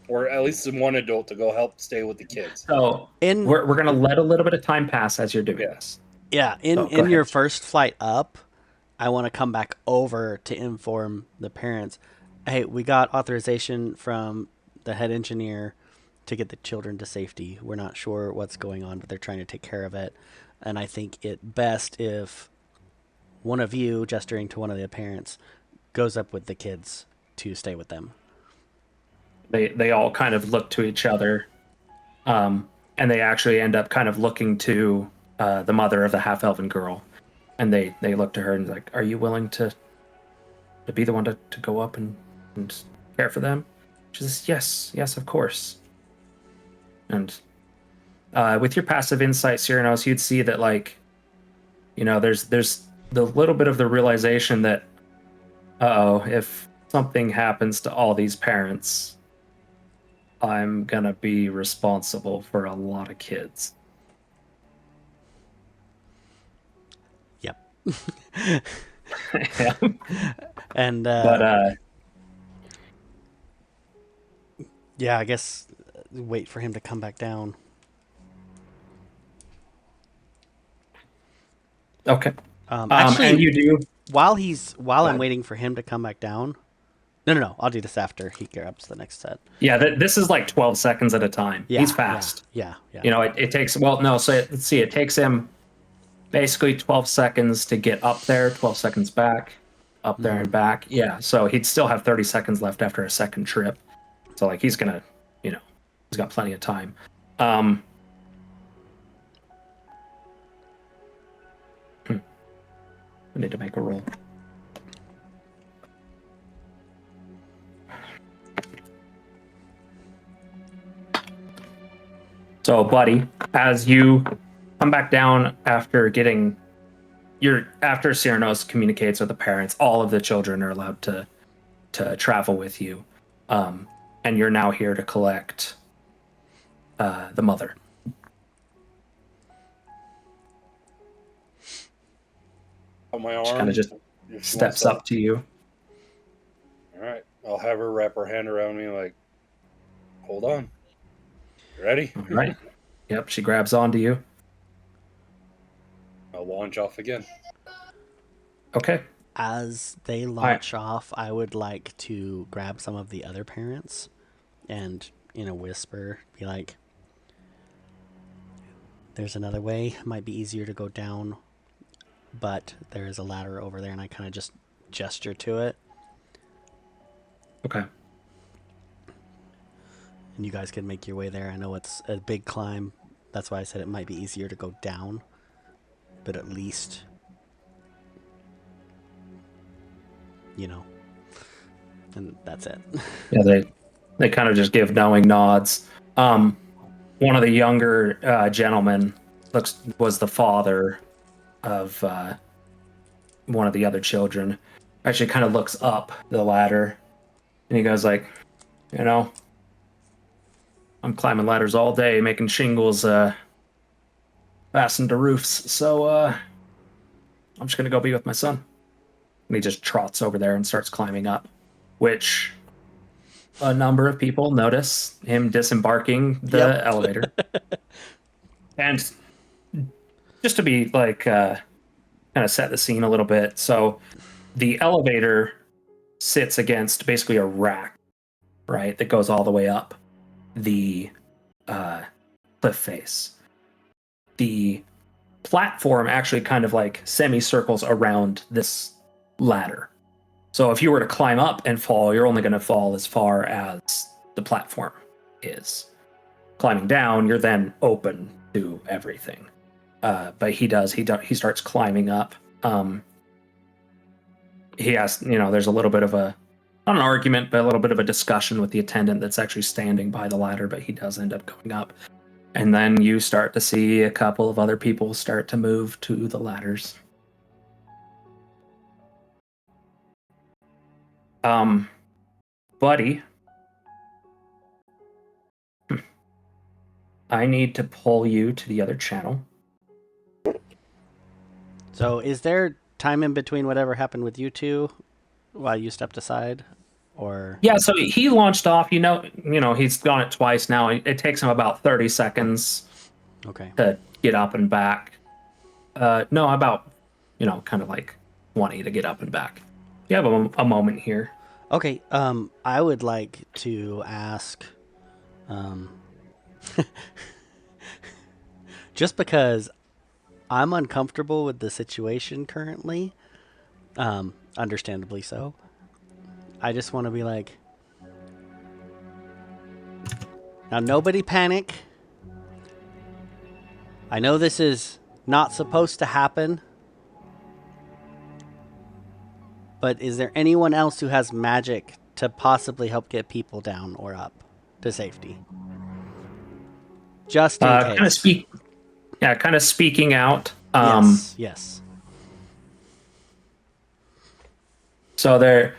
or at least one adult to go help stay with the kids. So we're gonna let a little bit of time pass as you're doing this. Yeah, in your first flight up, I want to come back over to inform the parents. Hey, we got authorization from the head engineer to get the children to safety. We're not sure what's going on, but they're trying to take care of it. And I think it best if one of you, gesturing to one of the parents, goes up with the kids to stay with them. They all kind of look to each other, and they actually end up kind of looking to the mother of the half-elven girl, and they look to her and like, "Are you willing to be the one to go up and care for them?" She says, "Yes, of course." And with your passive insight, Syranos, you'd see that, like, there's the little bit of the realization that, if something happens to all these parents, I'm gonna be responsible for a lot of kids. Yep. Yeah. And But yeah, I guess wait for him to come back down. okay. Actually, And you do. while Go I'm ahead. waiting for him to come back down. No. I'll do this after he grabs the next set. Yeah, this is like 12 seconds at a time. Yeah, He's fast. Yeah. You know, it takes, well, no, so let's see, it takes him basically 12 seconds to get up there, 12 seconds back, up there and back. Yeah, so he'd still have 30 seconds left after a second trip. So, like, he's gonna, you know, he's got plenty of time. I need to make a roll. So, buddy, as you come back down after getting after Syranos communicates with the parents, all of the children are allowed to travel with you, and you're now here to collect the mother. On my arm. She kind of just if she steps wants up to you. All right. I'll have her wrap her hand around me like, hold on. You ready? All right. Yep, she grabs onto you. I'll launch off again. Okay. As they launch off, I would like to grab some of the other parents and, in a whisper, be like, there's another way. It might be easier to go down, but there is a ladder over there, and I kind of just gesture to it. Okay. And you guys can make your way there. I know it's a big climb. That's why I said it might be easier to go down, but at least, you know, and that's it. Yeah, they kind of just give knowing nods. One of the younger gentlemen was the father of one of the other children. Actually, kind of looks up the ladder, and he goes like, you know, I'm climbing ladders all day, making shingles fastened to roofs. So I'm just gonna go be with my son. And he just trots over there and starts climbing up, which a number of people notice him disembarking the elevator. And just to be like kind of set the scene a little bit. So the elevator sits against basically a rack, right, that goes all the way up the cliff face. The platform actually kind of like semicircles around this ladder. So if you were to climb up and fall, you're only going to fall as far as the platform is. Climbing down, you're then open to everything. But he starts climbing up. He has, you know, there's a little bit of a, not an argument, but a little bit of a discussion with the attendant that's actually standing by the ladder, but he does end up going up. And then you start to see a couple of other people start to move to the ladders. Buddy, I need to pull you to the other channel. So is there time in between whatever happened with you two while you stepped aside? Or Yeah, so he launched off, you know, he's gone it twice now. It takes him about 30 seconds okay. to get up and back. No, about, you know, kind of like 20 to get up and back. You have a moment here. Okay, I would like to ask, just because I'm uncomfortable with the situation currently, understandably so, I just want to be like, now nobody panic. I know this is not supposed to happen, but is there anyone else who has magic to possibly help get people down or up to safety? Just in case. Kind of speaking out. Yes. So there,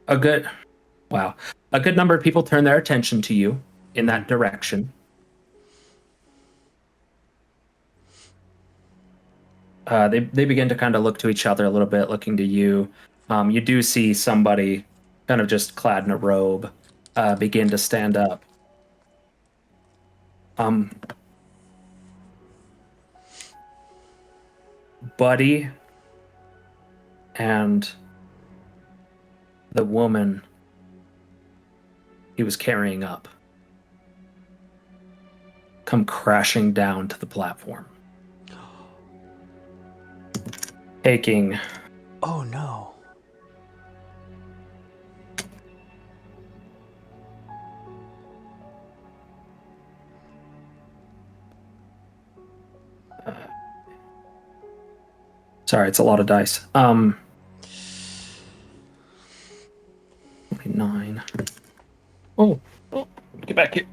a good number of people turn their attention to you in that direction. They begin to kind of look to each other a little bit, looking to you. You do see somebody kind of just clad in a robe begin to stand up. Buddy and the woman he was carrying up come crashing down to the platform, taking Oh no. Sorry, it's a lot of dice. 9. Oh, get back here.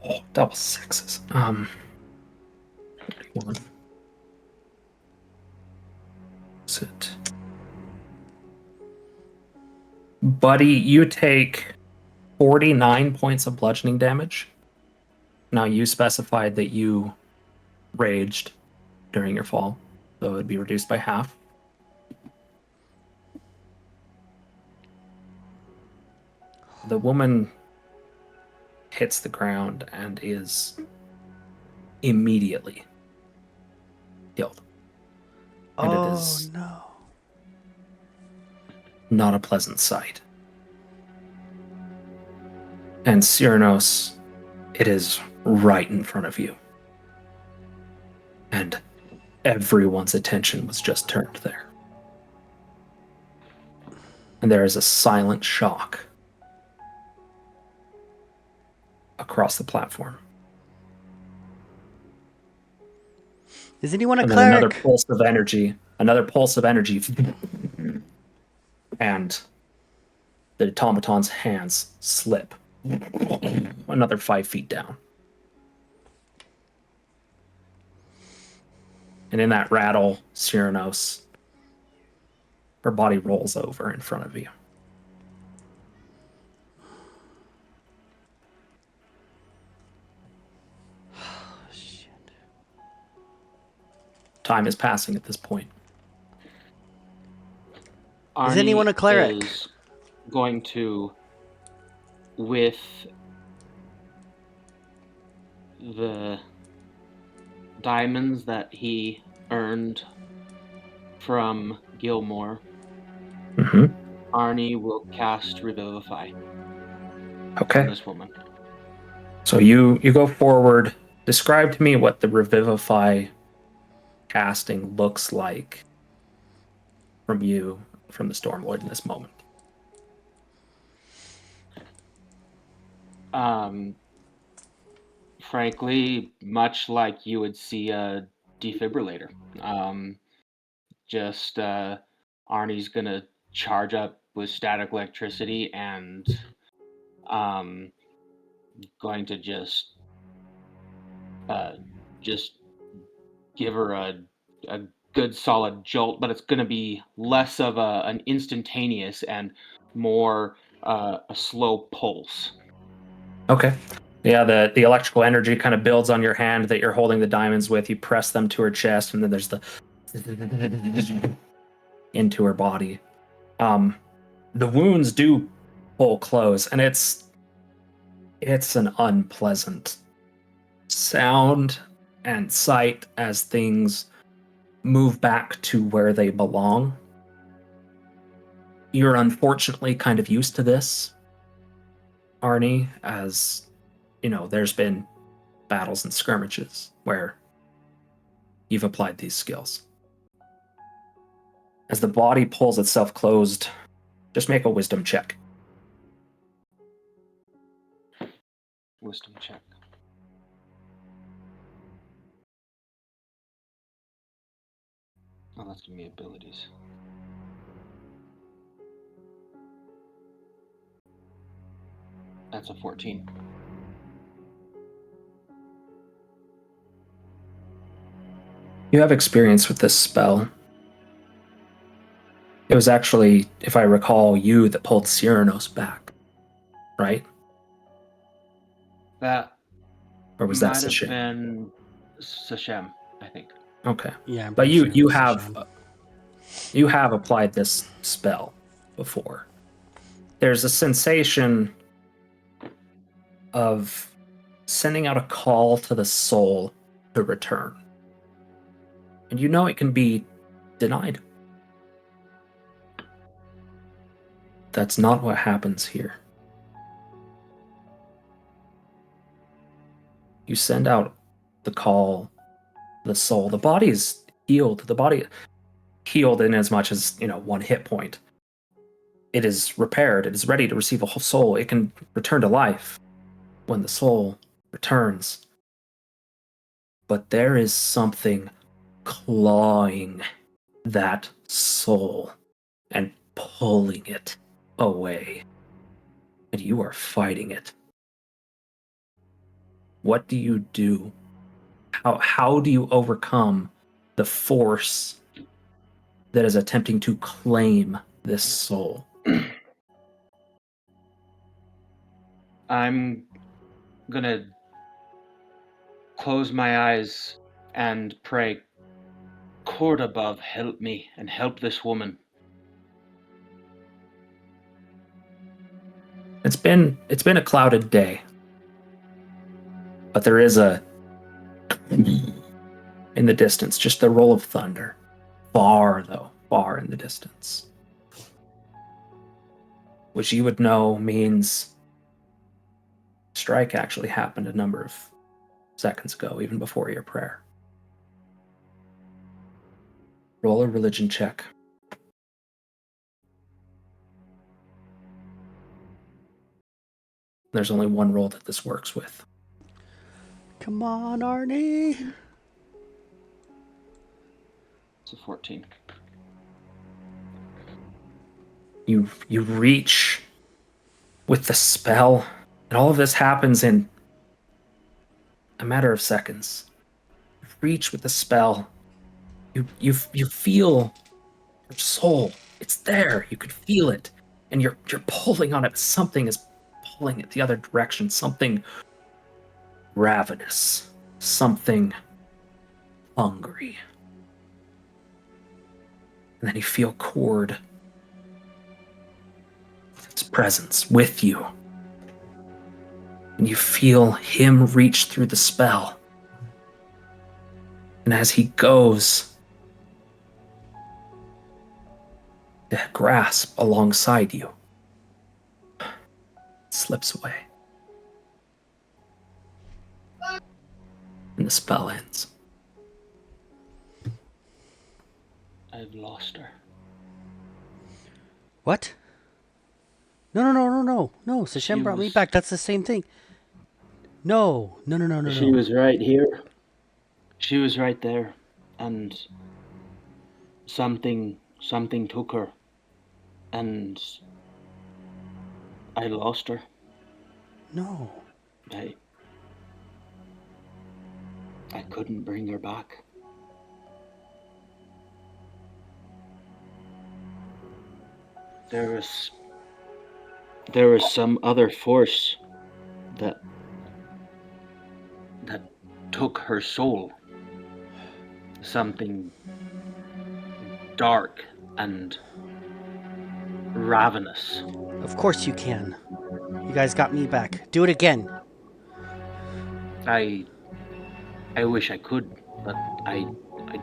Oh, double sixes. 1. Is it? Buddy, you take 49 points of bludgeoning damage. Now, you specified that you raged during your fall, so it would be reduced by half. The woman hits the ground and is immediately killed. And it Oh is no. not a pleasant sight. And Syranos, it is right in front of you. And everyone's attention was just turned there. And there is a silent shock across the platform. Is anyone a And then cleric? another pulse of energy. And the automaton's hands slip another 5 feet down. And in that rattle, Syranos, her body rolls over in front of you. Oh, shit. Time is passing at this point. Is anyone a cleric? Is going to, with the diamonds that he earned from Gilmore, Mm-hmm. Arni will cast Revivify Okay. on this woman. So you go forward. Describe to me what the Revivify casting looks like from you, from the Stormlord in this moment. Frankly, much like you would see a defibrillator. Arnie's gonna charge up with static electricity and going to just give her a good solid jolt, but it's gonna be less of an instantaneous and more a slow pulse. Okay. Yeah, the electrical energy kind of builds on your hand that you're holding the diamonds with. You press them to her chest, and then there's the into her body. The wounds do pull close, and it's an unpleasant sound and sight as things move back to where they belong. You're unfortunately kind of used to this, Arni, as you know, there's been battles and skirmishes where you've applied these skills. As the body pulls itself closed, just make a wisdom check. Wisdom check. Oh, that's gonna be abilities. That's a 14. You have experience with this spell. It was actually, if I recall, you that pulled Syranos back, right? That Or was that Might have Sashem? been Sashem, I think. Okay. Yeah, I'm But pretty you sure it you was have Sashem. you have applied this spell before. There's a sensation of sending out a call to the soul to return. And you know it can be denied. That's not what happens here. You send out the call, the soul. The body is healed. The body healed in as much as, 1 hit point. It is repaired. It is ready to receive a whole soul. It can return to life when the soul returns. But there is something clawing that soul and pulling it away. And you are fighting it. What do you do? How do you overcome the force that is attempting to claim this soul? I'm gonna close my eyes and pray, Court above, help me and help this woman. It's been a clouded day. But there is a in the distance, just the roll of thunder. Far in the distance. Which you would know means strike actually happened a number of seconds ago, even before your prayer. Roll a religion check. There's only one roll that this works with. Come on, Arni. It's a 14. You reach with the spell, and all of this happens in a matter of seconds. You reach with the spell. You feel your soul. It's there. You can feel it, and you're pulling on it. Something is pulling it the other direction. Something ravenous. Something hungry. And then you feel Cord. His presence with you. And you feel him reach through the spell. And as he goes to grasp alongside you, it slips away. And the spell ends. I've lost her. What? No. Sashem She brought me was- back. That's the same thing. No. She was right here. She was right there. And something took her. And I lost her. No. I couldn't bring her back. There was some other force that took her soul. Something dark and ravenous. Of course you can. You guys got me back. Do it again. I wish I could, but I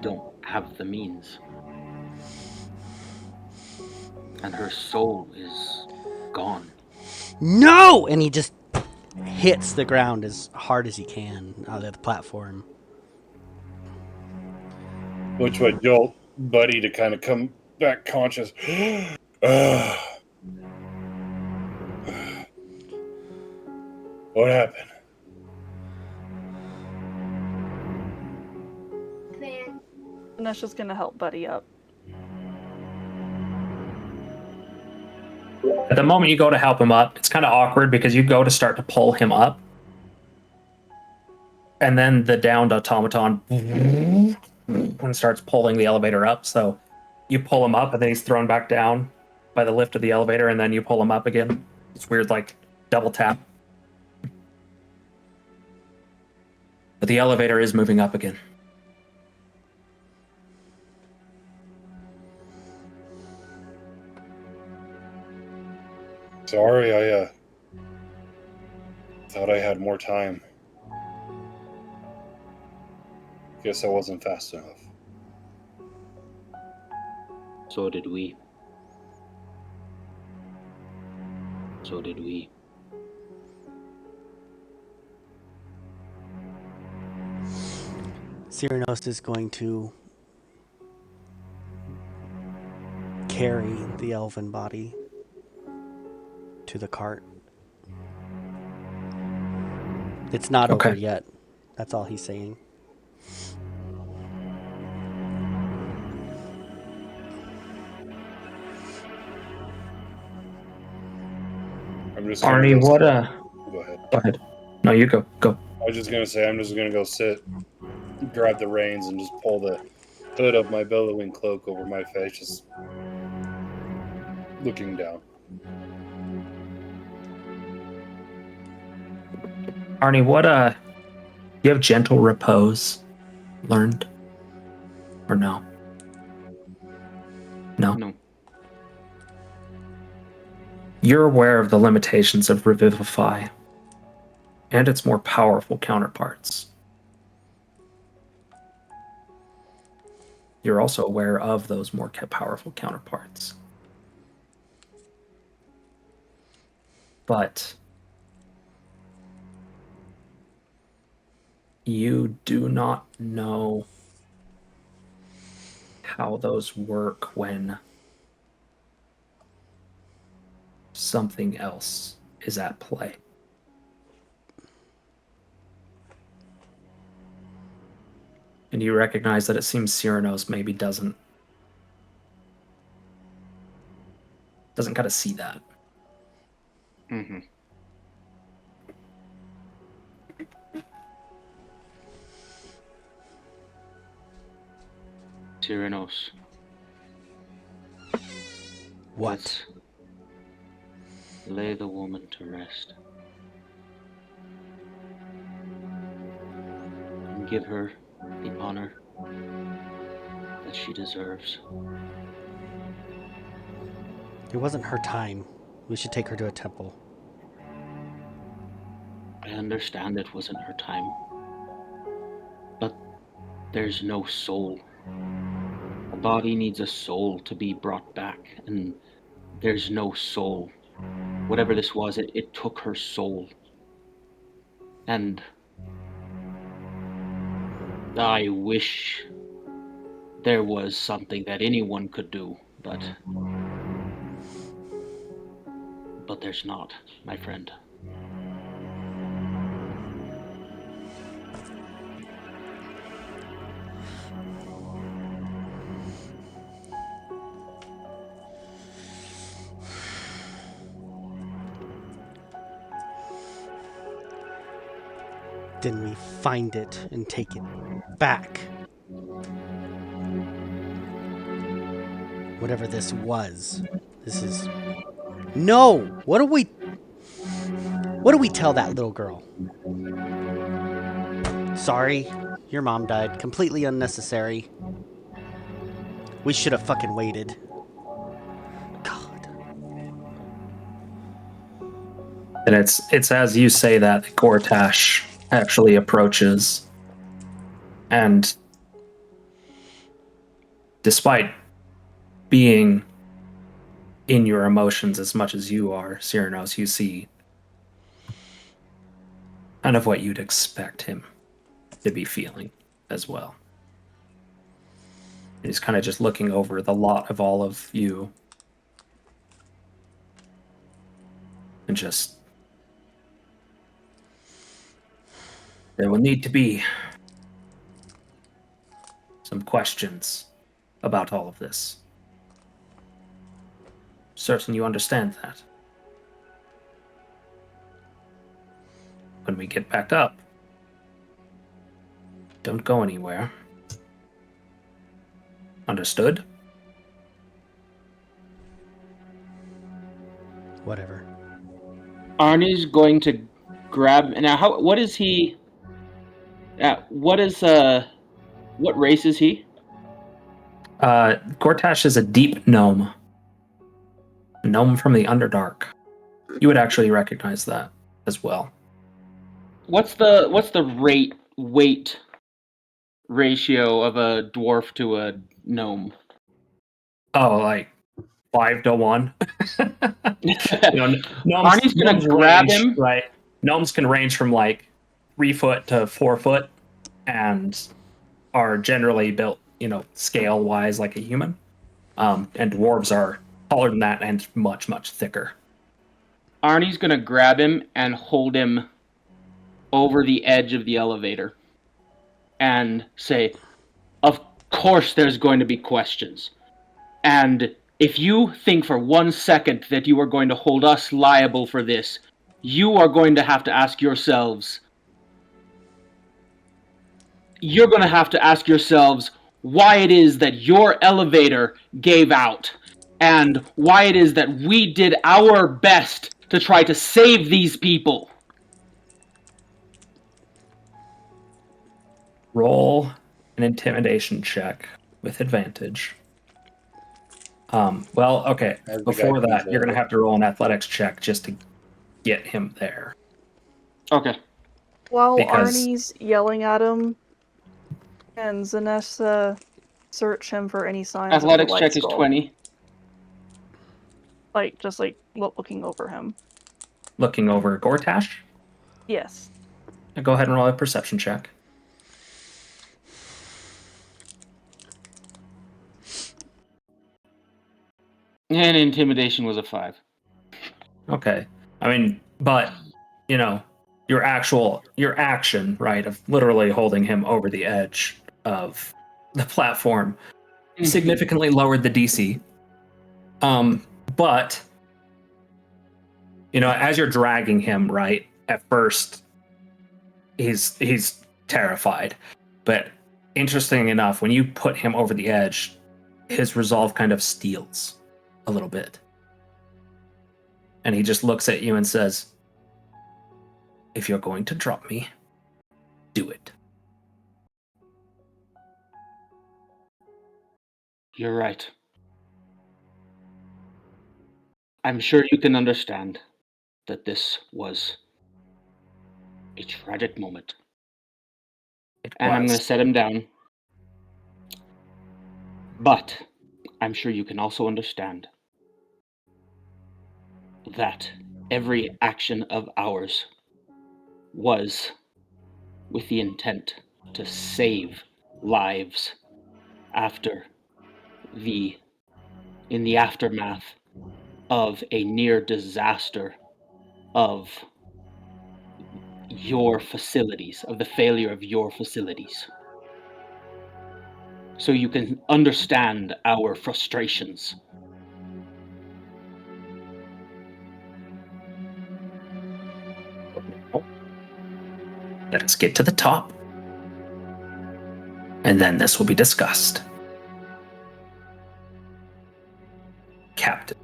don't have the means. And her soul is gone. No! And he just hits the ground as hard as he can out of the platform. Which would jolt Buddy to kind of come back conscious. What happened? Zenesha's gonna help Buddy up. At the moment you go to help him up, it's kind of awkward because you go to start to pull him up. And then the downed automaton and starts pulling the elevator up. So you pull him up and then he's thrown back down by the lift of the elevator and then you pull him up again. It's weird, like double tap. But the elevator is moving up again. Sorry, I thought I had more time. Guess I wasn't fast enough. So did we. So did we. Syranos is going to carry the elven body to the cart. It's not over Okay. yet. That's all he's saying. I'm just Arni, gonna what Go ahead. Go ahead. No, you go. Go. I was just gonna say I'm just gonna go sit, grab the reins, and just pull the hood of my billowing cloak over my face, just looking down. Arni, what you have gentle repose learned? Or no? No. No. You're aware of the limitations of Revivify and its more powerful counterparts. You're also aware of those more powerful counterparts. But you do not know how those work when something else is at play. And you recognize that it seems Syranos maybe doesn't kind of see that. Mm-hmm. Syranos. What? Let's lay the woman to rest. And give her the honor that she deserves. It wasn't her time. We should take her to a temple. I understand it wasn't her time. But there's no soul. A body needs a soul to be brought back, and there's no soul. Whatever this was, it took her soul. And I wish there was something that anyone could do, but there's not, my friend. Then we find it and take it back. Whatever this was. This is... No! What do we tell that little girl? Sorry, your mom died. Completely unnecessary. We should have fucking waited. God. And it's as you say that Gortash actually approaches, and despite being in your emotions as much as you are, Syranos, you see kind of what you'd expect him to be feeling as well. He's kind of just looking over the lot of all of you and just... There will need to be some questions about all of this. Certain you understand that. When we get back up, don't go anywhere. Understood? Whatever. Arnie's going to grab... Now, what is he... What race is he? Gortash is a deep gnome. A gnome from the Underdark. You would actually recognize that as well. What's the weight ratio of a dwarf to a gnome? Oh, like 5-1. Gnomes, Arnie's gonna grab him. Right. Gnomes can range from like 3 foot to 4 foot, and are generally built, scale wise like a human. And dwarves are taller than that and much, much thicker. Arnie's gonna grab him and hold him over the edge of the elevator and say, "Of course there's going to be questions. And if you think for 1 second that you are going to hold us liable for this, you are going to have to ask yourselves, why it is that your elevator gave out, and why it is that we did our best to try to save these people." Roll an intimidation check with advantage. Well, okay. Before that, you're going to have to roll an athletics check just to get him there. Okay. While Arnie's yelling at him, and Zenesha search him for any signs Athletics of the check White is Skull. 20. Just looking over him. Looking over Gortash? Yes. Go ahead and roll a perception check. And intimidation was a 5. Okay. I mean, but, your action, right, of literally holding him over the edge of the platform significantly lowered the DC. But, as you're dragging him, right, at first, he's terrified. But interesting enough, when you put him over the edge, his resolve kind of steals a little bit. And he just looks at you and says, "If you're going to drop me, do it." You're right. I'm sure you can understand that this was a tragic moment. And I'm going to set him down. But I'm sure you can also understand that every action of ours was with the intent to save lives in the aftermath of a near disaster of your facilities, of the failure of your facilities. So you can understand our frustrations. Let's get to the top. And then this will be discussed. Captain.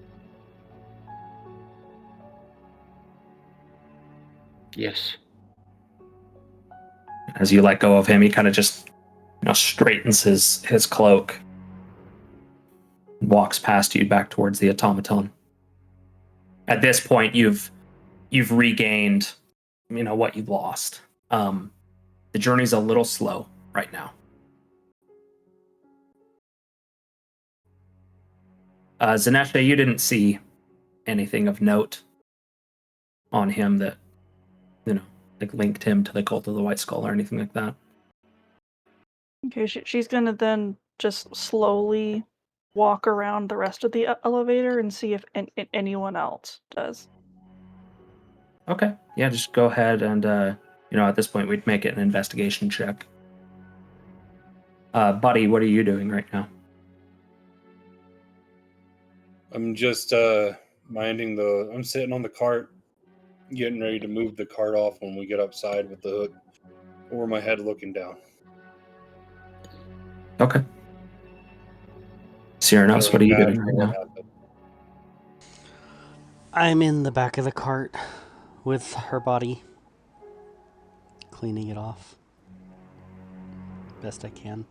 Yes. As you let go of him, he kind of just straightens his cloak. Walks past you back towards the automaton. At this point, you've regained what you lost. The journey's a little slow right now. Zenesha, you didn't see anything of note on him that linked him to the Cult of the White Skull or anything like that. Okay, she's gonna then just slowly walk around the rest of the elevator and see if anyone else does. Okay, yeah, just go ahead and at this point we'd make it an investigation check. Buddy, what are you doing right now? I'm just I'm sitting on the cart, getting ready to move the cart off when we get upside with the hook over my head looking down. Okay. Syranos, what are you doing right now? I'm in the back of the cart with her body, cleaning it off. best I can.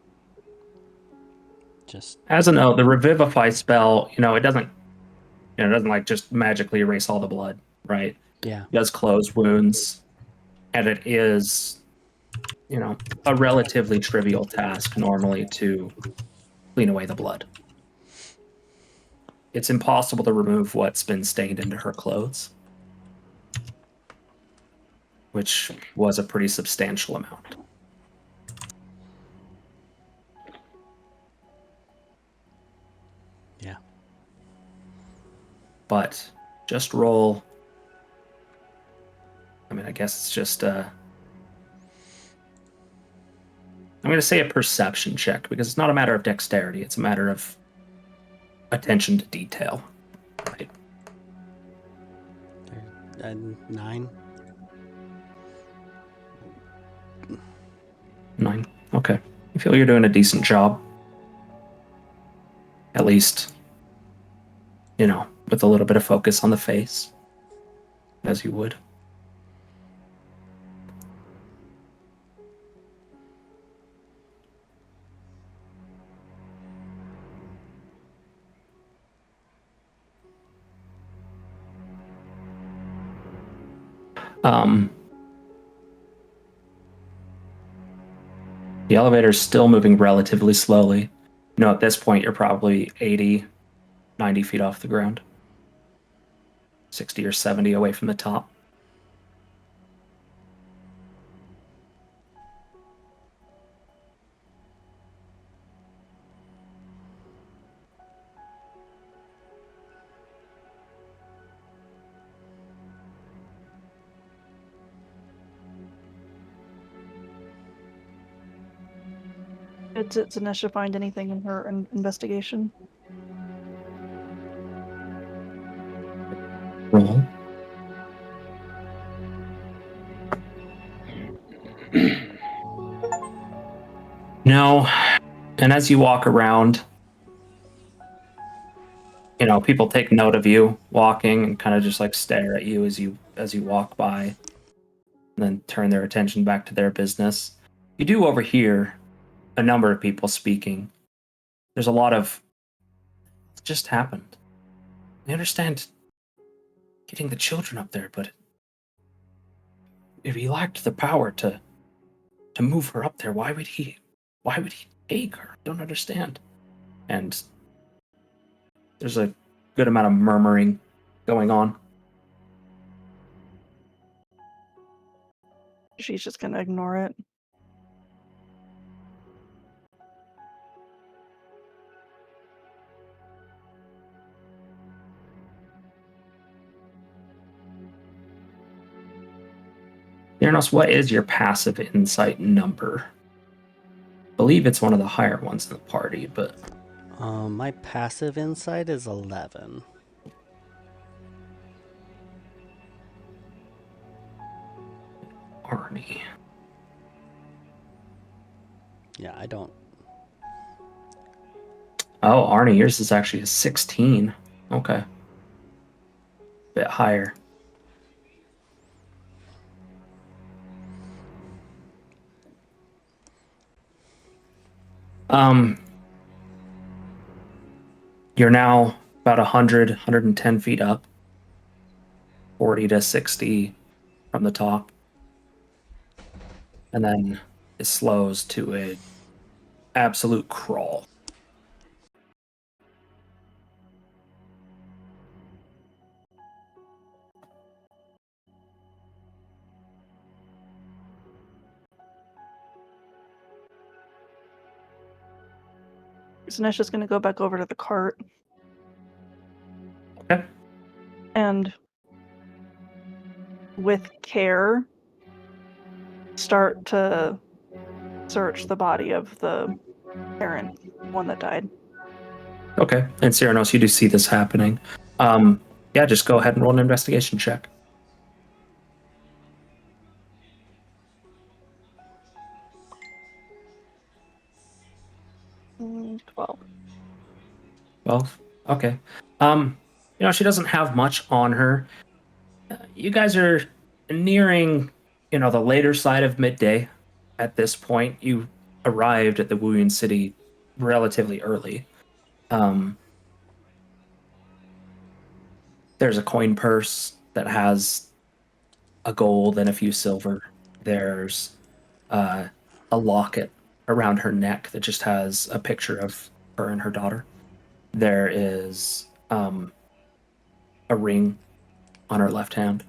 Just As a note, the revivify spell, it doesn't like just magically erase all the blood, right? yeah. It does close wounds, and it is, a relatively trivial task normally to clean away the blood. It's impossible to remove what's been stained into her clothes, which was a pretty substantial amount. Yeah. But just roll. I guess it's just I'm going to say a perception check, because it's not a matter of dexterity, it's a matter of attention to detail. Right? 9. 9. Okay. You feel you're doing a decent job. At least, with a little bit of focus on the face, as you would. The elevator's still moving relatively slowly. At this point, you're probably 80, 90 feet off the ground. 60 or 70 away from the top. Did Zenesha find anything in her investigation? Roll. No. And as you walk around, people take note of you walking and kind of just like stare at you as you walk by, and then turn their attention back to their business. You do overhear a number of people speaking. There's a lot of, it just happened. I understand getting the children up there, but if he lacked the power to move her up there, why would he take her? I don't understand. And there's a good amount of murmuring going on. She's just gonna ignore it. Syranos, what is your passive insight number? I believe it's one of the higher ones in the party, but... My passive insight is 11. Arni. Yeah, I don't. Oh, Arni, yours is actually a 16. Okay. Bit higher. You're now about 100, 110 feet up. 40 to 60 from the top. And then it slows to an absolute crawl. Zenesha's gonna go back over to the cart. Okay. And with care, start to search the body of the Erin, one that died. Okay. And Syranos, you do see this happening. Yeah, just go ahead and roll an investigation check. 12. 12? Okay. She doesn't have much on her. You guys are nearing, the later side of midday at this point. You arrived at the Wuyun city relatively early. There's a coin purse that has a gold and a few silver. There's a locket around her neck that just has a picture of her and her daughter. There is a ring on her left hand.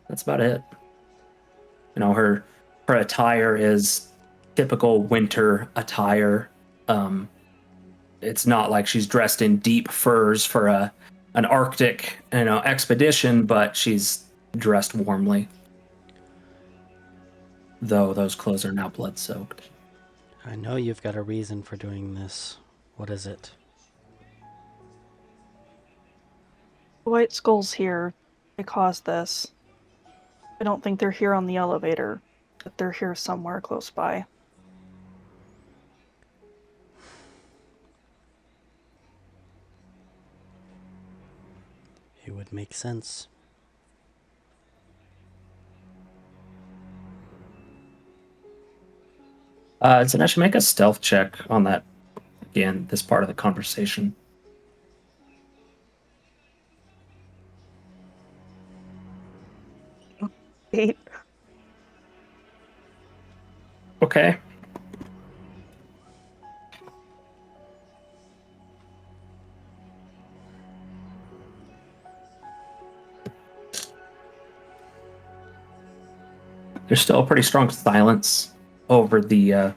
That's about it. You know, her attire is typical winter attire. It's not like she's dressed in deep furs for an Arctic, expedition, but she's dressed warmly. Though those clothes are now blood-soaked. I know you've got a reason for doing this. What is it? The White Skull's here. They caused this. I don't think they're here on the elevator, but they're here somewhere close by. It would make sense. Zenesha, make a stealth check on that. Again, this part of the conversation. Eight. Okay. There's still a pretty strong silence over the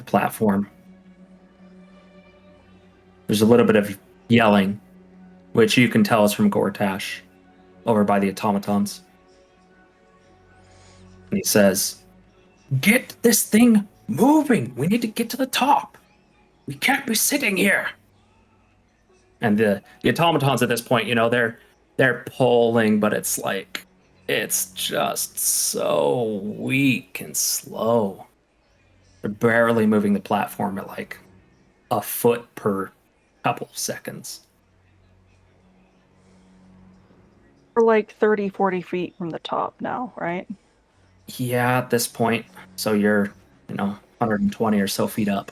platform. There's a little bit of yelling, which you can tell is from Gortash, over by the automatons. And he says, "Get this thing moving! We need to get to the top! We can't be sitting here!" And the automatons at this point, they're pulling, but it's like, it's just so weak and slow. They're barely moving the platform at like a foot per couple of seconds. We're like 30, 40 feet from the top now, right? Yeah, at this point. So you're, 120 or so feet up.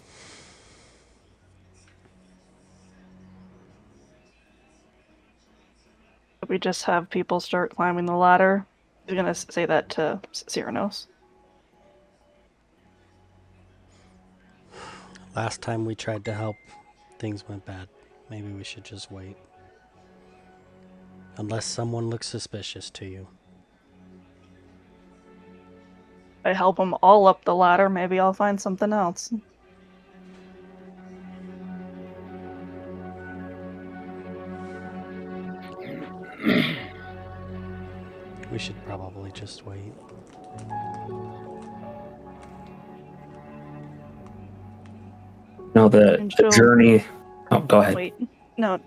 We just have people start climbing the ladder. He's gonna say that to Syranos. Last time we tried to help, things went bad. Maybe we should just wait. Unless someone looks suspicious to you. I help them all up the ladder, maybe I'll find something else. We should probably just wait. No, the journey. Oh, go ahead. Wait. No,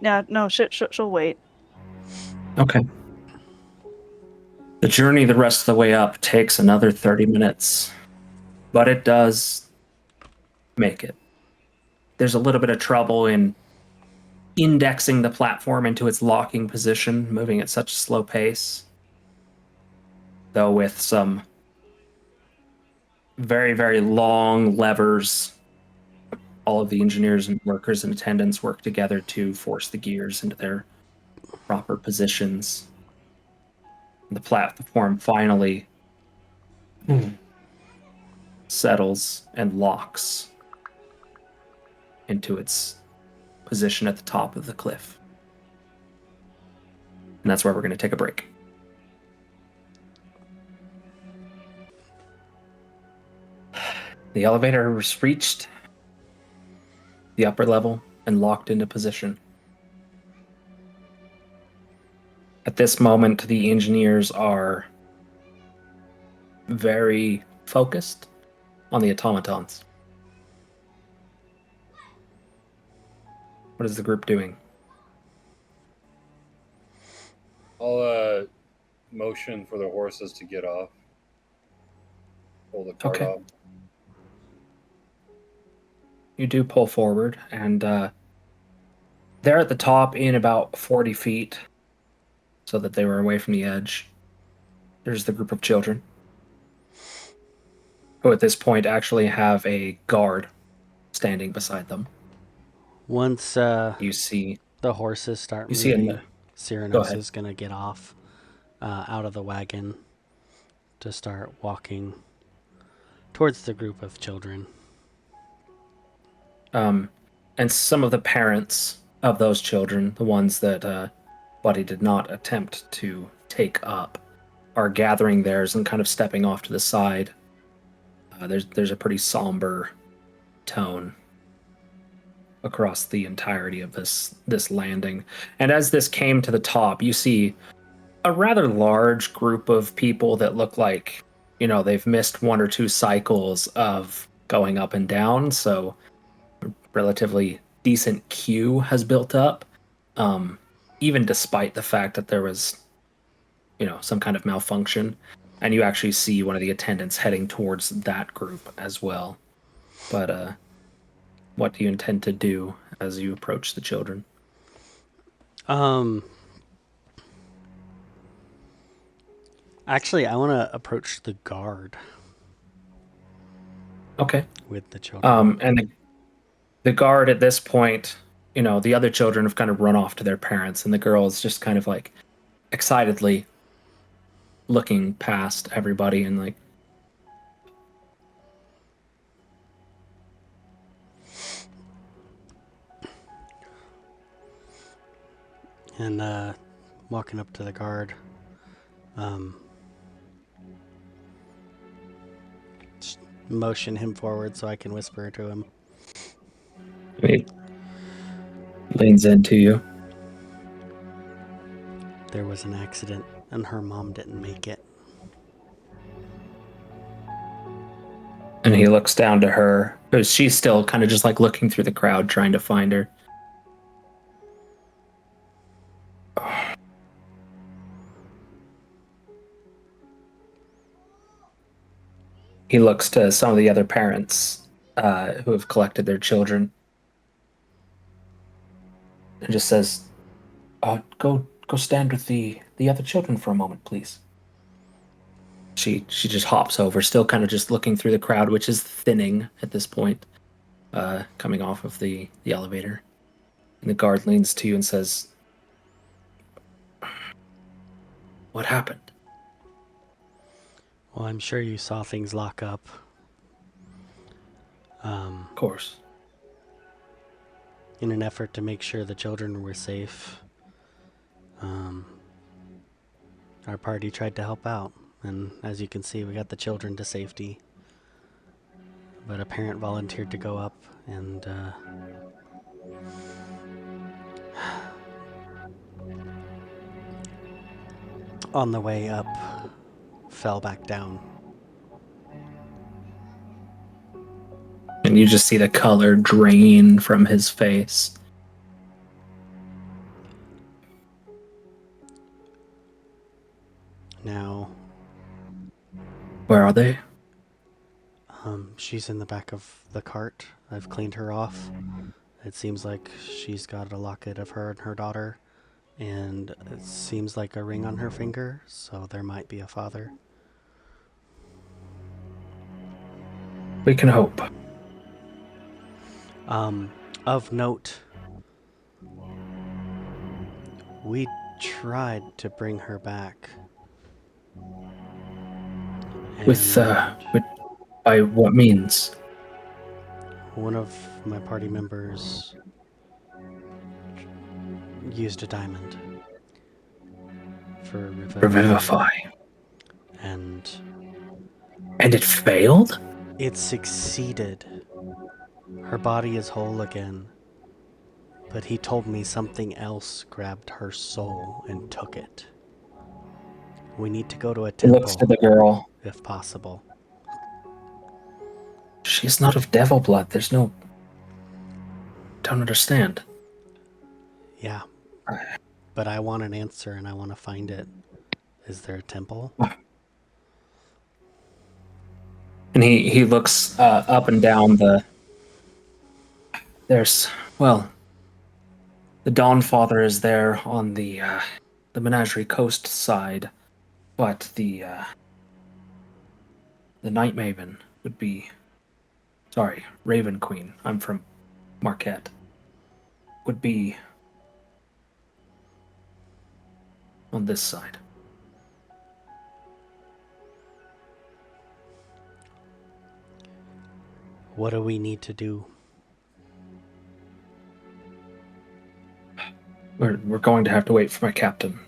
she'll wait. Okay. The journey the rest of the way up takes another 30 minutes, but it does make it. There's a little bit of trouble in indexing the platform into its locking position, moving at such a slow pace. Though with some very, very long levers, all of the engineers and workers and attendants work together to force the gears into their proper positions. The platform finally settles and locks into its position at the top of the cliff. And that's where we're going to take a break. The elevator was reached the upper level and locked into position. At this moment, the engineers are very focused on the automatons. What is the group doing? I'll motion for the horses to get off. Pull the cart off. You do pull forward, and they're at the top in about 40 feet, so that they were away from the edge. There's the group of children. who at this point actually have a guard standing beside them. Once You see the horses start You see in moving, the- Go Syranos ahead. is going to get off out of the wagon to start walking towards the group of children. And some of the parents of those children, the ones that Buddy did not attempt to take up, are gathering theirs and kind of stepping off to the side. There's a pretty somber tone across the entirety of this landing. And as this came to the top, you see a rather large group of people that look like, they've missed one or two cycles of going up and down, so a relatively decent queue has built up, even despite the fact that there was, some kind of malfunction. And you actually see one of the attendants heading towards that group as well. But what do you intend to do as you approach the children? Actually, I want to approach the guard. Okay. With the children. And the guard at this point, the other children have kind of run off to their parents, and the girl is just kind of like excitedly looking past everybody and like, and walking up to the guard. Just motion him forward so I can whisper to him. he leans into you. There was an accident and her mom didn't make it. And he looks down to her, because she's still kind of just like looking through the crowd trying to find her. He looks to some of the other parents who have collected their children and just says, go stand with the other children for a moment, please. She just hops over, still kind of just looking through the crowd, which is thinning at this point, coming off of the elevator. And the guard leans to you and says, what happened? Well, I'm sure you saw things lock up. Of course. In an effort to make sure the children were safe, our party tried to help out. And as you can see, we got the children to safety. But a parent volunteered to go up and on the way up, fell back down. And you just see the color drain from his face. Now, where are they? She's in the back of the cart. I've cleaned her off. It seems like she's got a locket of her and her daughter, and it seems like a ring on her finger, so there might be a father. We can hope. Of note, we tried to bring her back. With by what means? One of my party members used a diamond for Revivify. And it failed? It succeeded. Her body is whole again. But he told me something else grabbed her soul and took it. We need to go to a temple. Looks to the girl. If possible. She's not of devil blood. There's no... Don't understand. Yeah. But I want an answer and I want to find it. Is there a temple? And he looks up and down the... There's... Well... The Dawnfather is there on the Menagerie Coast side. But the Night Maven would be... Sorry, Raven Queen. I'm from Marquette. Would be on this side. What do we need to do? We're going to have to wait for my captain.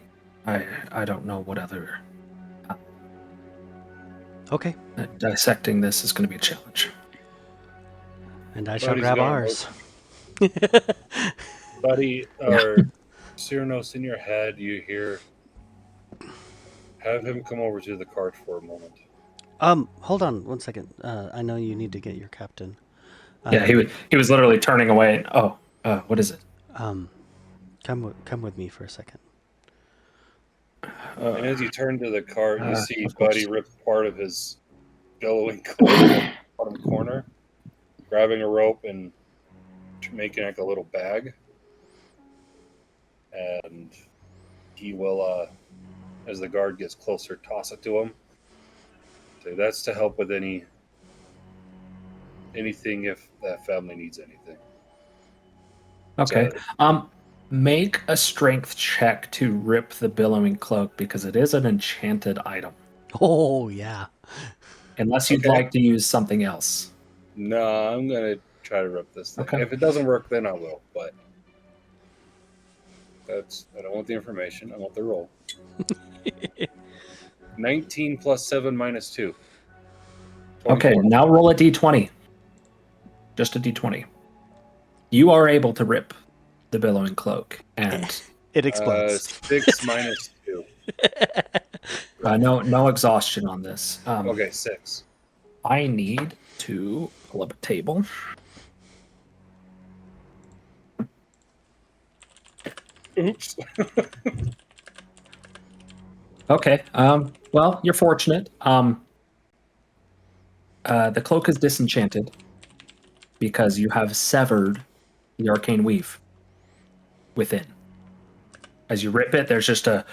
I don't know what other... Okay. Dissecting this is going to be a challenge. And I shall Buddy's grab gonna ours. Buddy, or Syranos, in your head, you hear, have him come over to the cart for a moment. Hold on 1 second. I know you need to get your captain. Yeah, he was literally turning away. And, what is it? Come with me for a second. And as you turn to the cart, you see of course. Buddy rip part of his billowing cloak in the bottom corner, grabbing a rope and making like a little bag. And he will, as the guard gets closer, toss it to him. So that's to help with anything if that family needs anything. Okay. So, Make a strength check to rip the billowing cloak because it is an enchanted item. Oh, yeah. Unless you'd like to use something else. no, I'm gonna try to rip this thing. Okay. If it doesn't work, then I will. But I don't want the information. I want the roll. 19 plus 7 minus 2. Okay, 24. now roll a d20. Just a d20. You are able to rip the billowing cloak, and It explodes. 6 minus 2. no exhaustion on this. Okay, 6. I need to pull up a table. Oops. Okay. Well, you're fortunate. The cloak is disenchanted because you have severed the arcane weave within. As you rip it, there's just a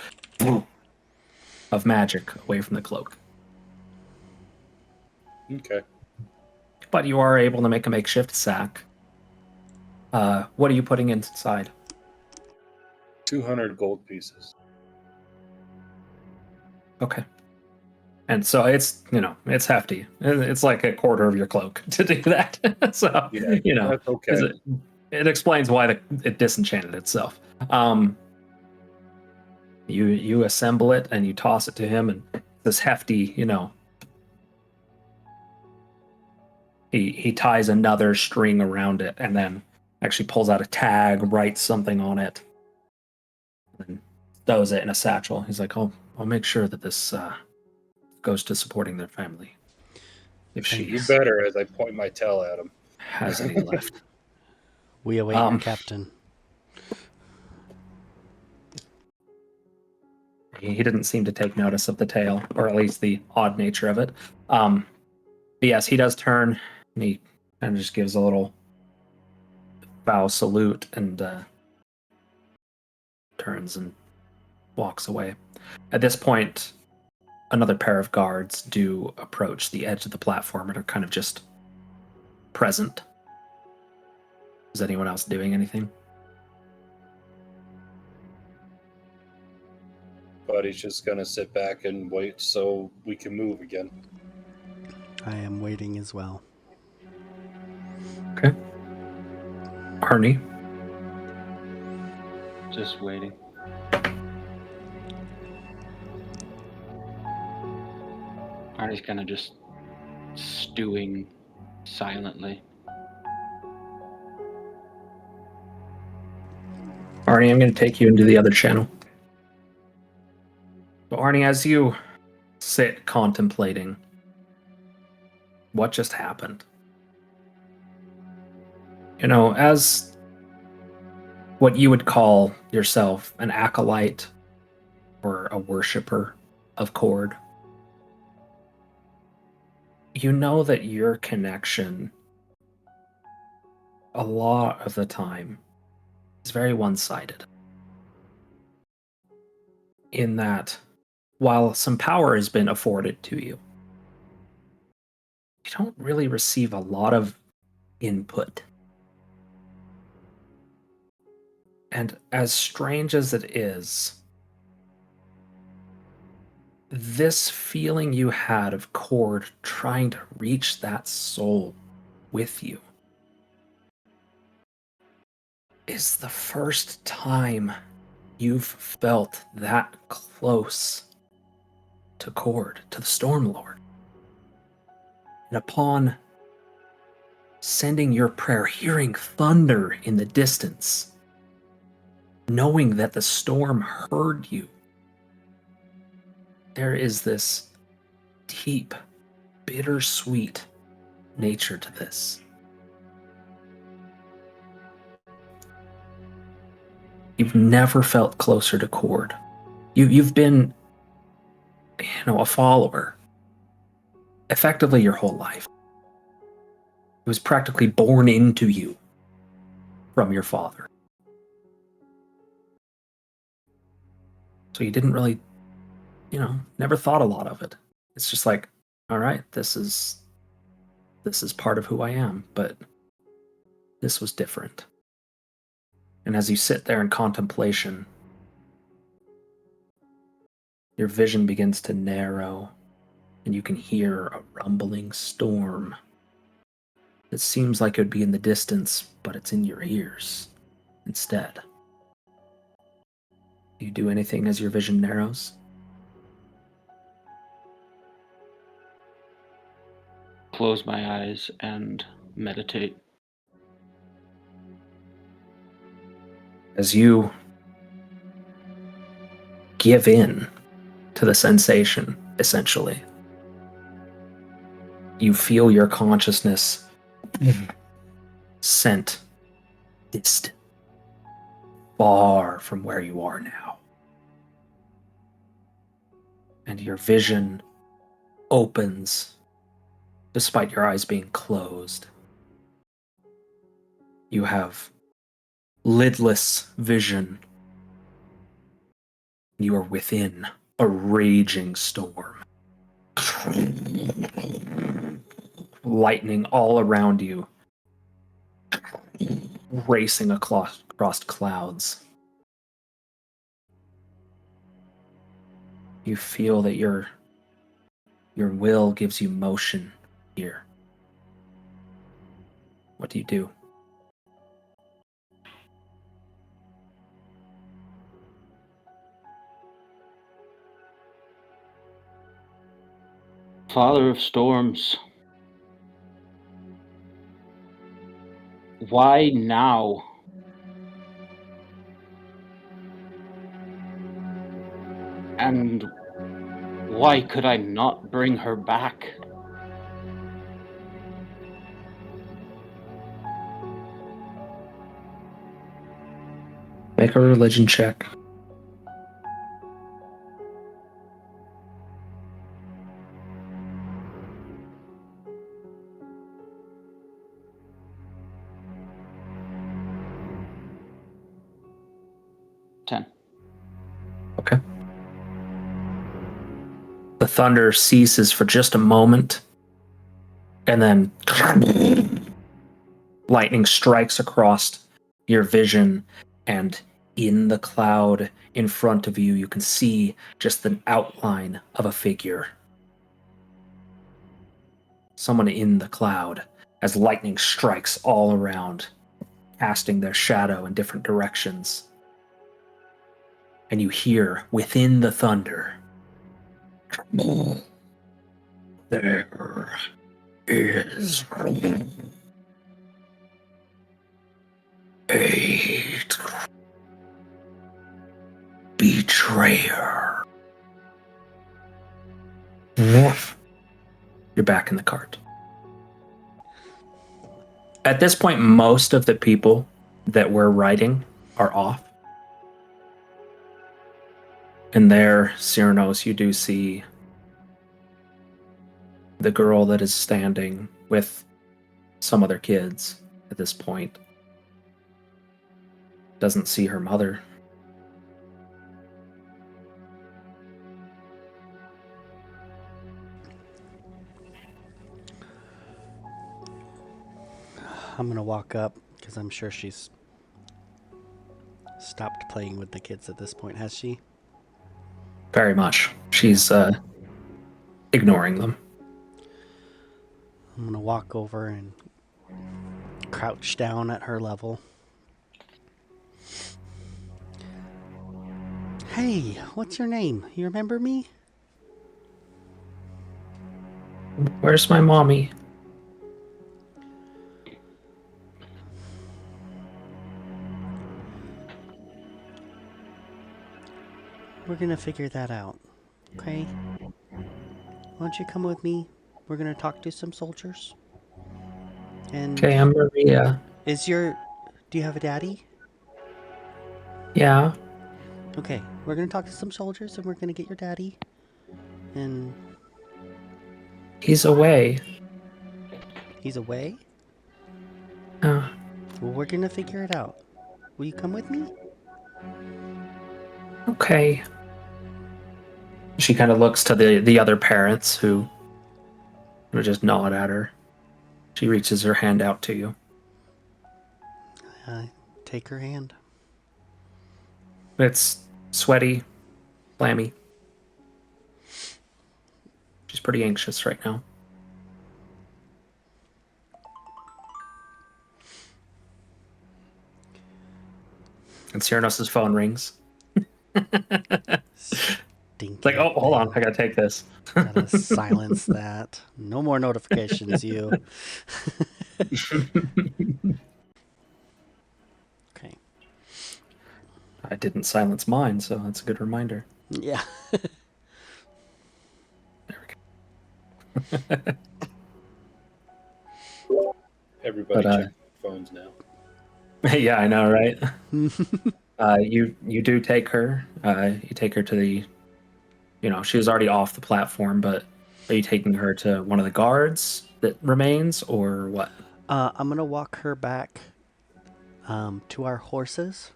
of magic away from the cloak. Okay. But you are able to make a makeshift sack. What are you putting inside? 200 gold pieces. Okay. And so it's hefty. It's like a quarter of your cloak to do that. So, Yeah, that's okay. it explains why it disenchanted itself. You assemble it and you toss it to him, and this hefty, he ties another string around it and then actually pulls out a tag, writes something on it, and throws it in a satchel. He's like, I'll make sure that this goes to supporting their family. If she You better, as I point my tail at him. has any left. We await your captain. He didn't seem to take notice of the tail, or at least the odd nature of it. But yes, he does turn, and he kind of just gives a little bow salute and turns and walks away. At this point, another pair of guards do approach the edge of the platform and are kind of just present. Is anyone else doing anything? But he's just going to sit back and wait so we can move again. I am waiting as well. Okay. Arni? Just waiting. Arnie's kind of just stewing silently. Arni, I'm going to take you into the other channel. So Arni, as you sit contemplating what just happened, as what you would call yourself an acolyte or a worshiper of Cord, you know that your connection a lot of the time is very one-sided. In that, while some power has been afforded to you, you don't really receive a lot of input. And as strange as it is, this feeling you had of Cord trying to reach that soul with you is the first time you've felt that close to Cord, to the Stormlord. And upon sending your prayer, hearing thunder in the distance, knowing that the storm heard you, there is this deep, bittersweet nature to this. You've never felt closer to Cord. You've been, a follower effectively your whole life. It was practically born into you from your father. So you didn't really, never thought a lot of it. It's just like, all right, this is part of who I am, but this was different. And as you sit there in contemplation, your vision begins to narrow, and you can hear a rumbling storm. It seems like it would be in the distance, but it's in your ears instead. Do you do anything as your vision narrows? Close my eyes and meditate. As you give in to the sensation, essentially, you feel your consciousness sent distant, far from where you are now. And your vision opens despite your eyes being closed. You have lidless vision. You are within a raging storm. Lightning all around you, racing across clouds. You feel that your will gives you motion here. What do you do? Father of storms, why now? And why could I not bring her back? Make a religion check. Okay. The thunder ceases for just a moment, and then lightning strikes across your vision, and in the cloud in front of you, you can see just the outline of a figure. Someone in the cloud, as lightning strikes all around, casting their shadow in different directions. And you hear within the thunder, there is a betrayer. You're back in the cart. At this point, most of the people that we're riding are off. And there, Syranos, you do see the girl that is standing with some other kids at this point. Doesn't see her mother. I'm gonna walk up because I'm sure she's stopped playing with the kids at this point. Has she? Very much. She's ignoring them. I'm gonna walk over and crouch down at her level. Hey, what's your name? You remember me? Where's my mommy? We're gonna figure that out. Okay? Why don't you come with me? We're gonna talk to some soldiers. And Okay, I'm Maria. do you have a daddy? Yeah, Okay, we're gonna talk to some soldiers and we're gonna get your daddy. And he's away. he's away? Uh, Well, we're gonna figure it out. Will you come with me? okay. She kind of looks to the other parents who just nod at her. She reaches her hand out to you. Take her hand. It's sweaty, clammy. She's pretty anxious right now. And Syranos' phone rings. Stinky. Like, oh, hold on, I gotta take this. Gotta silence that. No more notifications, you. Okay. I didn't silence mine, so that's a good reminder. Yeah. There we go. Everybody But, check their phones now. Yeah, I know, right? You do take her. You take her to the. She was already off the platform, but are you taking her to one of the guards that remains, or what? I'm gonna walk her back to our horses.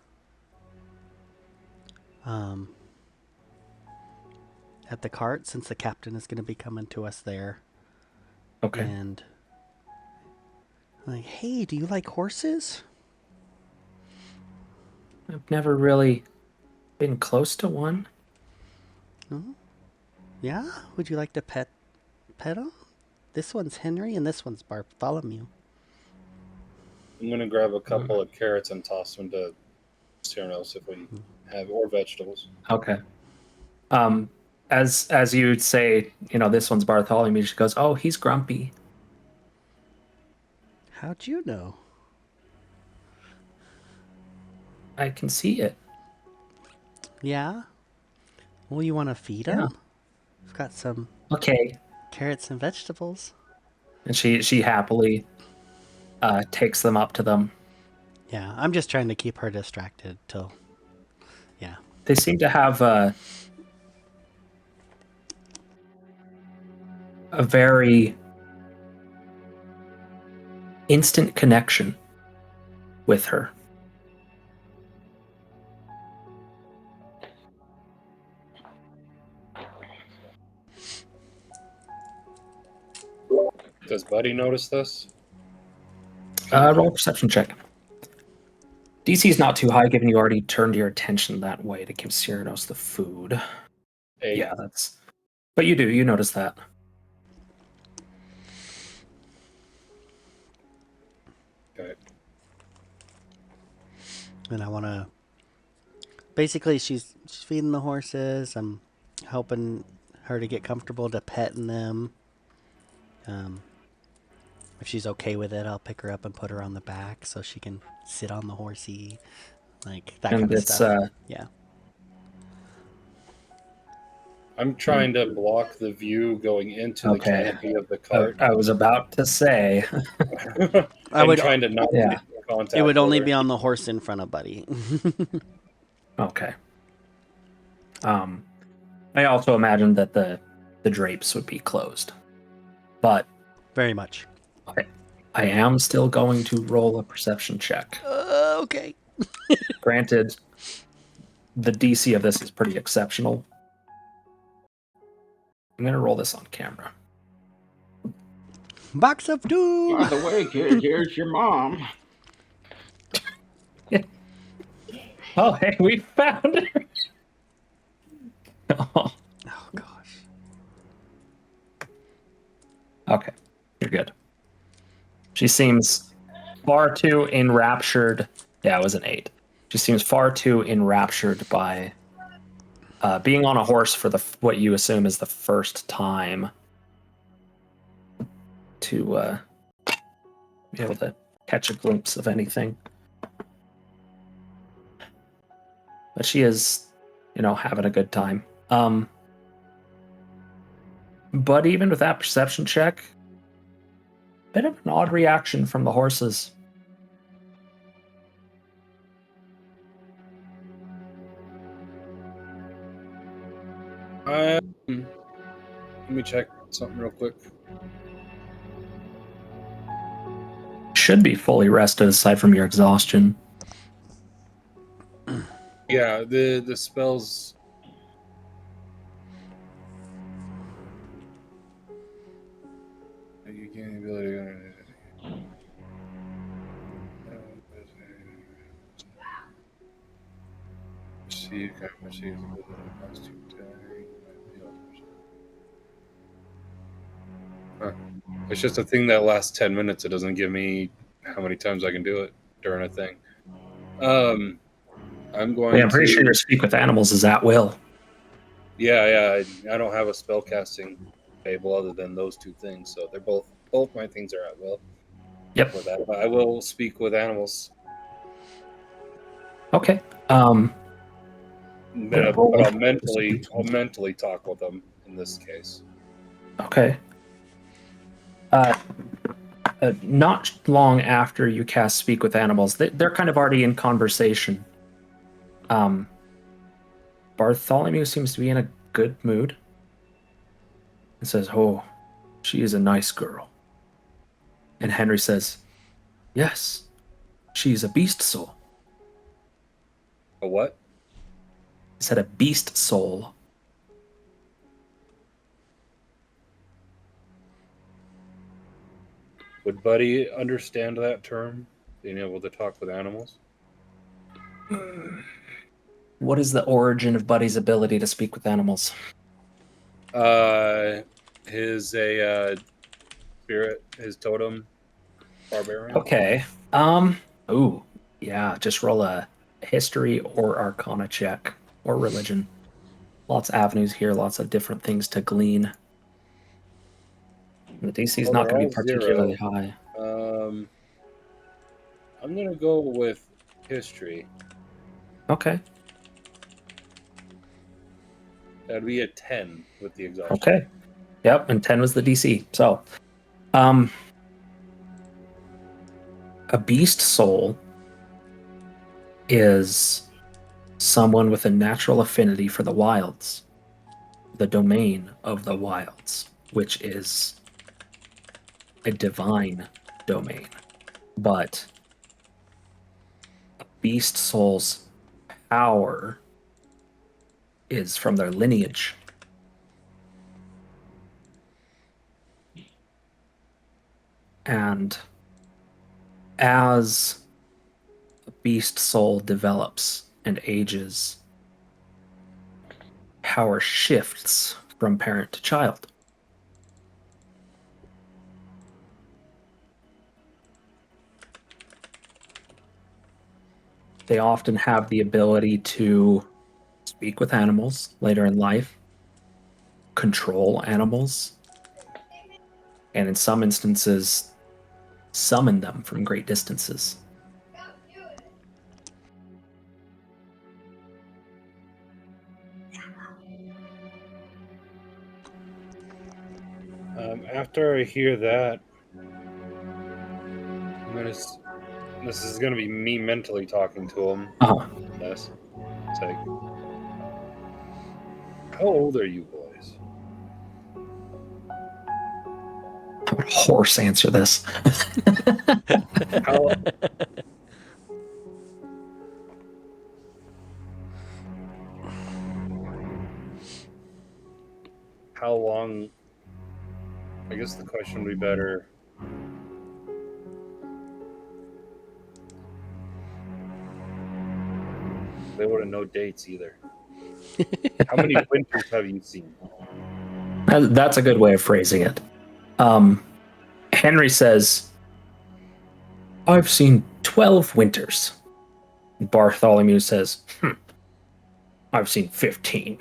At the cart, since the captain is gonna be coming to us there. Okay. And like, hey, do you like horses? I've never really been close to one. No? Yeah? Would you like to pet him? This one's Henry and this one's Bartholomew. I'm gonna grab a couple of carrots and toss them to Syranos if we have, or vegetables. Okay. As you'd say, this one's Bartholomew, she goes, "Oh, he's grumpy." How'd you know? I can see it. Yeah? Well, you want to feed him? Yeah. We've got some Okay. carrots and vegetables. And she happily takes them up to them. Yeah, I'm just trying to keep her distracted till... Yeah. They seem to have a very instant connection with her. Does Buddy notice this? Roll a perception check. DC's not too high, given you already turned your attention that way to give Syranos the food. 8. Yeah, that's... But you notice that. Okay. And I want to... Basically, she's feeding the horses. I'm helping her to get comfortable to petting them. If she's okay with it, I'll pick her up and put her on the back so she can sit on the horsey. Like, that kind of stuff. Yeah. I'm trying to block the view going into the canopy of the cart. I was about to say. I'm trying to not Yeah. make contact. It would only with be her. on the horse in front of Buddy. Okay. I also imagined that the drapes would be closed. But Very much. I am still going to roll a perception check. Okay. Granted, the DC of this is pretty exceptional. I'm going to roll this on camera. Box of doom. By the way, kid, here's your mom. Oh, hey, we found her. Oh, Oh gosh. okay, you're good. She seems far too enraptured. Yeah, it was an 8. She seems far too enraptured by being on a horse for what you assume is the first time to be able to catch a glimpse of anything. But she is, having a good time. But even with that perception check, bit of an odd reaction from the horses. Let me check something real quick. Should be fully rested aside from your exhaustion. Yeah, the spells. You gain the ability. It's just a thing that lasts 10 minutes. It doesn't give me how many times I can do it during a thing. I'm going I'm pretty to. sure your speak with animals is at will. Yeah. I don't have a spell casting table other than those two things, so they're both my things are at will. Yep. For that, but I will speak with animals. Okay. But I'll mentally talk with them in this case. Okay. Not long after you cast Speak with Animals, they're kind of already in conversation. Bartholomew seems to be in a good mood. And says, "Oh, she is a nice girl." And Henry says, "Yes, she is a beast soul." A what? He said a beast soul. Would Buddy understand that term? Being able to talk with animals? What is the origin of Buddy's ability to speak with animals? His spirit, his totem, barbarian. Okay. Ooh, yeah. Just roll a history or arcana check or religion. Lots of avenues here. Lots of different things to glean. The DC is not going to be particularly high. I'm going to go with history. Okay. That'd be a 10 with the exhaustion. Okay. Yep, and 10 was the DC. So, a beast soul is someone with a natural affinity for the wilds, the domain of the wilds, which is a divine domain. But a beast soul's power is from their lineage. And as a beast soul develops and ages, power shifts from parent to child. They often have the ability to speak with animals later in life, control animals, and in some instances, summon them from great distances. After I hear that, this is going to be me mentally talking to him. Yes. It's like, how old are you boys? How would a horse answer this? How long? I guess the question would be better. They wouldn't know dates either. How many winters have you seen? That's a good way of phrasing it. Henry says, I've seen 12 winters. Bartholomew says, I've seen 15.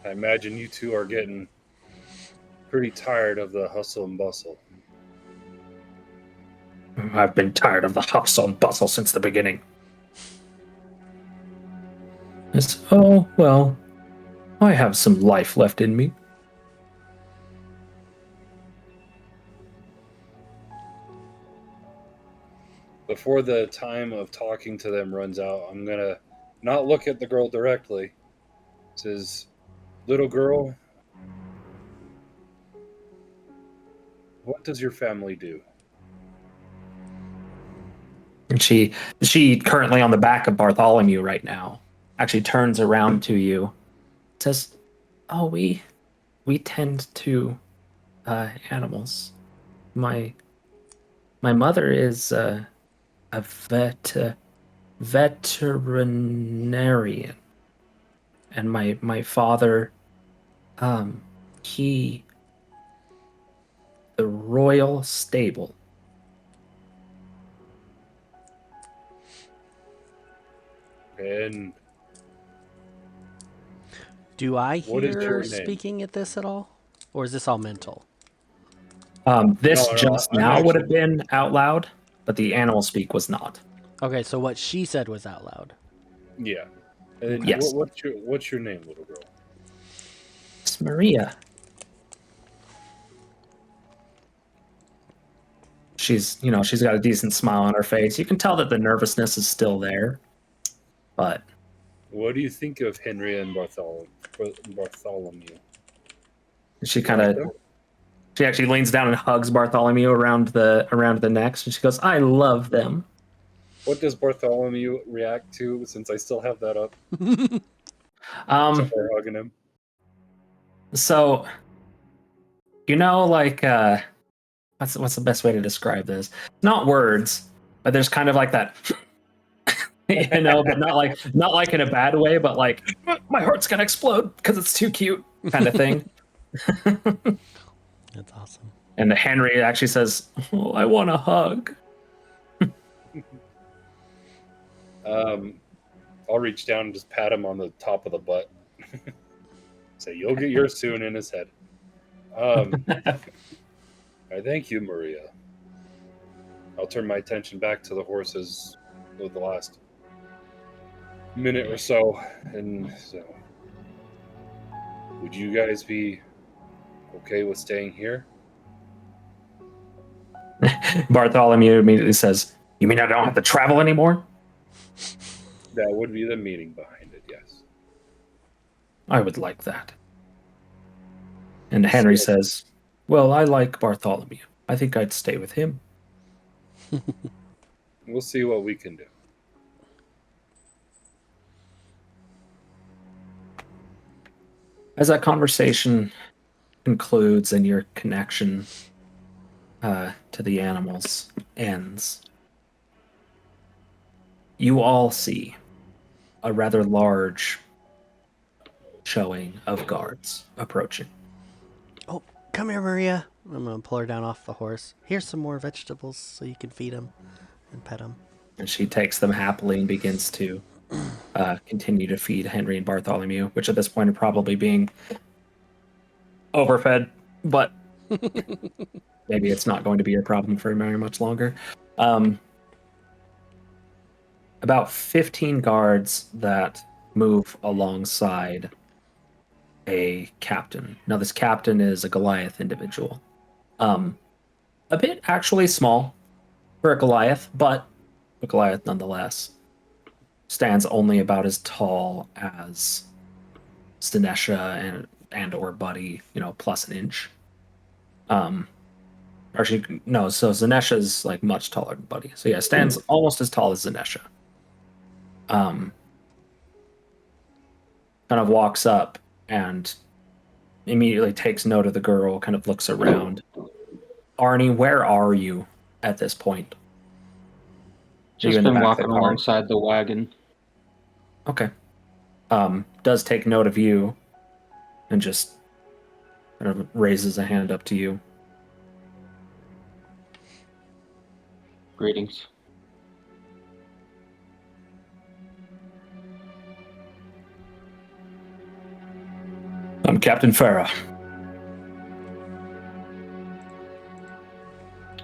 I imagine you two are getting pretty tired of the hustle and bustle. I've been tired of the hustle and bustle since the beginning. It's, oh, well, I have some life left in me. Before the time of talking to them runs out, I'm going to not look at the girl directly. It says, little girl, what does your family do? And she currently on the back of Bartholomew right now, actually turns around to you, says, oh, we tend to animals. My mother is a veterinarian, and my father, the royal stable. And Do I What is hear your name? speaking at this at all? Or is this all mental? This No, just I'm now would actually- have been out loud, but the animal speak was not. Okay, so what she said was out loud. yeah. And then Yes. what's your name, little girl? It's Maria. She's got a decent smile on her face. You can tell that the nervousness is still there, but What do you think of Henry and Bartholomew? she Them? she actually leans down and hugs Bartholomew around the neck, and she goes, "I love them." What does Bartholomew react to since I still have that up? Um, We're hugging him. so like what's the best way to describe this? Not words, but there's kind of like that, but not like in a bad way, but like my heart's gonna explode because it's too cute kind of thing. That's awesome. And Henry actually says, "Oh, I want a hug." I'll reach down and just pat him on the top of the butt. Say, you'll get yours soon in his head. I thank you, Maria. I'll turn my attention back to the horses for the last minute or so. And so, would you guys be okay with staying here? Bartholomew immediately says, "You mean I don't have to travel anymore?" That would be the meaning behind it, yes. I would like that. And Henry says, "Well, I like Bartholomew. I think I'd stay with him." We'll see what we can do. As that conversation concludes and your connection to the animals ends, you all see a rather large showing of guards approaching. Oh, come here, Maria. I'm going to pull her down off the horse. Here's some more vegetables so you can feed them and pet them. And she takes them happily and begins to continue to feed Henry and Bartholomew, which at this point are probably being overfed, but maybe it's not going to be a problem for very much longer. About 15 guards that move alongside a captain. Now, this captain is a Goliath individual. A bit actually small for a Goliath, but a Goliath nonetheless. Stands only about as tall as Zenesha and or Buddy, plus an inch. So Zenesha's like much taller than Buddy. So yeah, stands almost as tall as Zenesha. Kind of walks up and immediately takes note of the girl, kind of looks around. Arni, where are you at this point? you Just in the been back of the walking car? alongside the wagon. Okay. Does take note of you and just kind of raises a hand up to you. Greetings. I'm Captain Farah.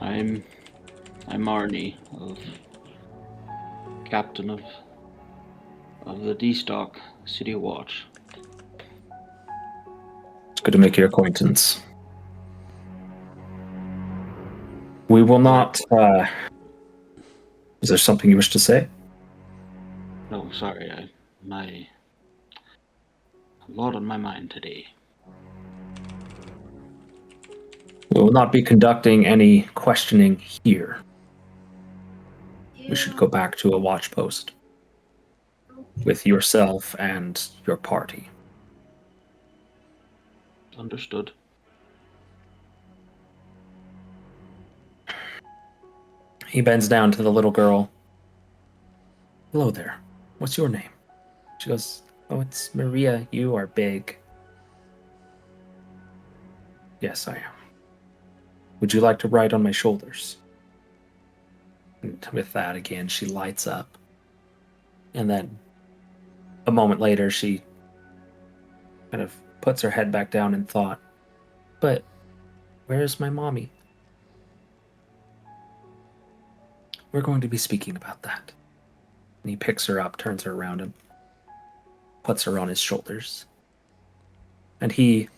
I'm Arni, captain of the D-Stock City Watch. It's good to make your acquaintance. We will not... Is there something you wish to say? No, sorry, a lot on my mind today. We will not be conducting any questioning here. We should go back to a watch post with yourself and your party. Understood. He bends down to the little girl. Hello there. What's your name? She goes, oh, it's Maria. You are big. Yes, I am. Would you like to ride on my shoulders? And with that, again, she lights up. And then a moment later, she kind of puts her head back down in thought. But where's my mommy? We're going to be speaking about that. And he picks her up, turns her around, and puts her on his shoulders. And he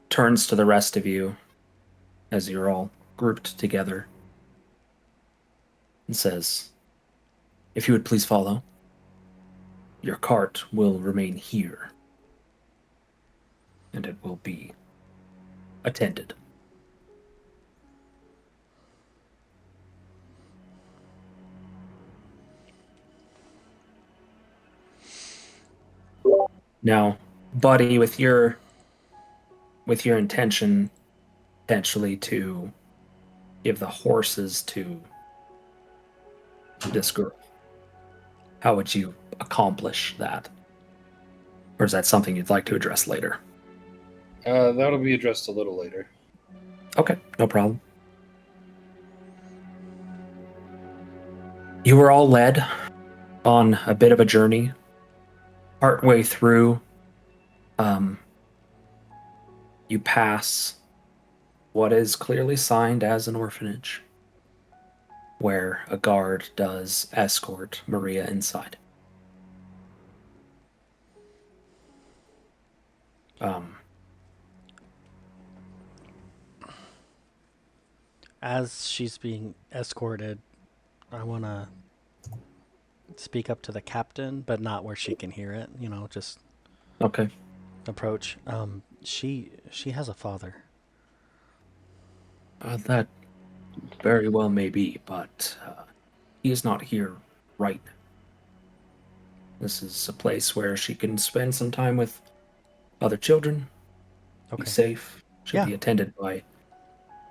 turns to the rest of you as you're all grouped together and says, if you would please follow, your cart will remain here, and it will be attended. Now, buddy, with your intention potentially to give the horses to this girl, how would you accomplish that? Or is that something you'd like to address later? That'll be addressed a little later. Okay, no problem. You were all led on a bit of a journey. Partway through, you pass what is clearly signed as an orphanage, where a guard does escort Maria inside. As she's being escorted, I want to speak up to the captain, but not where she can hear it, just Okay. approach. She has a father. That very well may be, but he is not here right now. This is a place where she can spend some time with other children, Okay. be safe, should Yeah. be attended by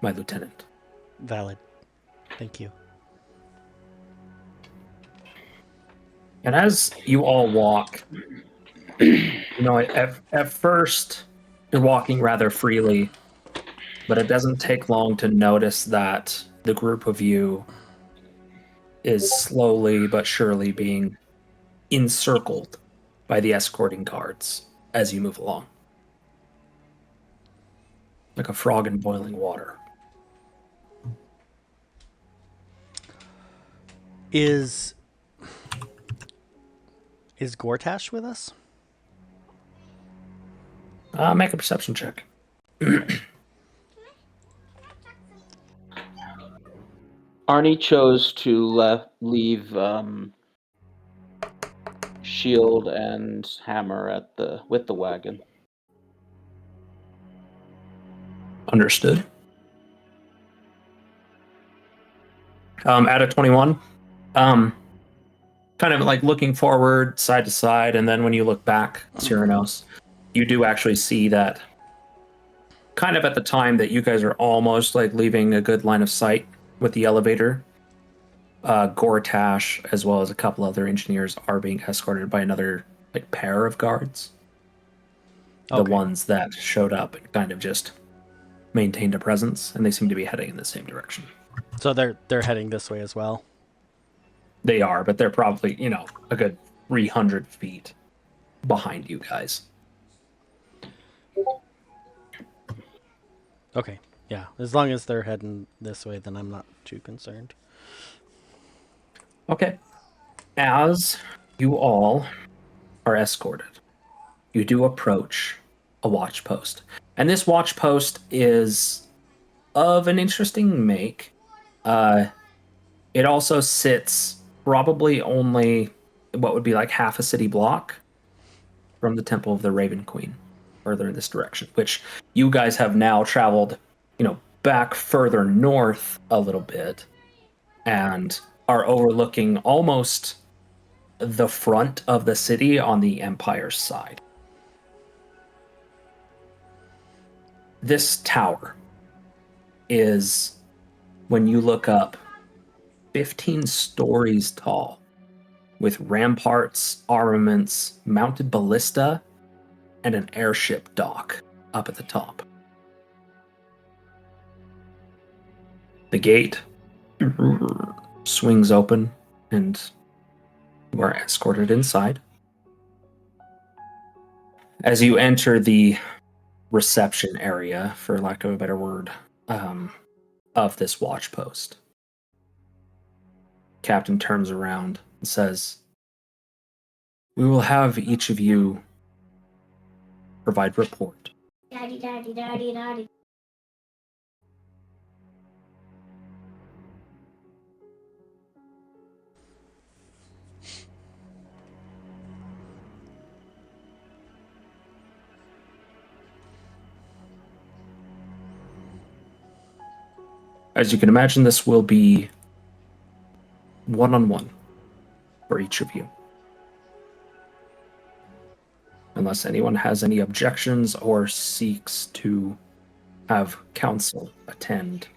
my lieutenant. Valid. Thank you. And as you all walk, at first you're walking rather freely, but it doesn't take long to notice that the group of you is slowly but surely being encircled by the escorting guards as you move along. Like a frog in boiling water. Is Gortash with us? Make a perception check. Arni chose to leave shield and hammer with the wagon. Understood. Out of 21, kind of like looking forward side to side, and then when you look back, Syranos, you do actually see that kind of at the time that you guys are almost like leaving a good line of sight with the elevator. Gortash, as well as a couple other engineers, are being escorted by another pair of guards. The Okay. ones that showed up and kind of just maintained a presence, and they seem to be heading in the same direction. So they're heading this way as well. They are, but they're probably, a good 300 feet behind you guys. Okay. Yeah. As long as they're heading this way, then I'm not too concerned. Okay. As you all are escorted, you do approach a watch post. And this watch post is of an interesting make. It also sits probably only what would be like half a city block from the Temple of the Raven Queen, further in this direction, which you guys have now traveled, back further north a little bit and are overlooking almost the front of the city on the Empire's side. This tower is, when you look up, 15 stories tall, with ramparts, armaments, mounted ballista, and an airship dock up at the top. The gate swings open, and you are escorted inside. As you enter the reception area, for lack of a better word, of this watch post, Captain turns around and says, "We will have each of you provide report." Daddy, daddy, daddy, daddy. As you can imagine, this will be one-on-one for each of you. Unless anyone has any objections or seeks to have counsel attend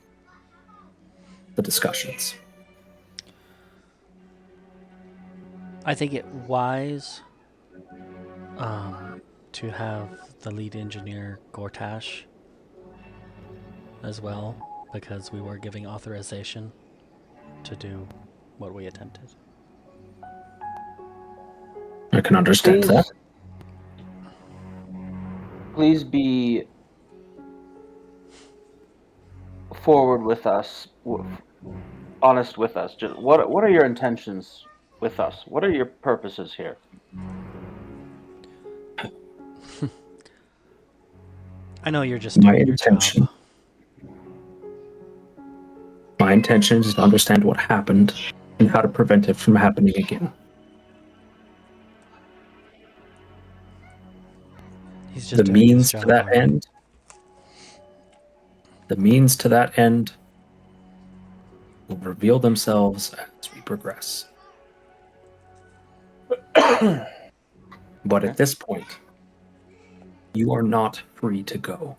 the discussions. I think it wise to have the lead engineer Gortash as well, because we were giving authorization to do what we attempted. I can understand that. Please be forward with us, honest with us. Just what are your intentions with us? What are your purposes here? I know you're just doing your job. My intention is to understand what happened and how to prevent it from happening again. He's just The doing his means job, to that Arni. end. The means to that end will reveal themselves as we progress. But at this point, you are not free to go.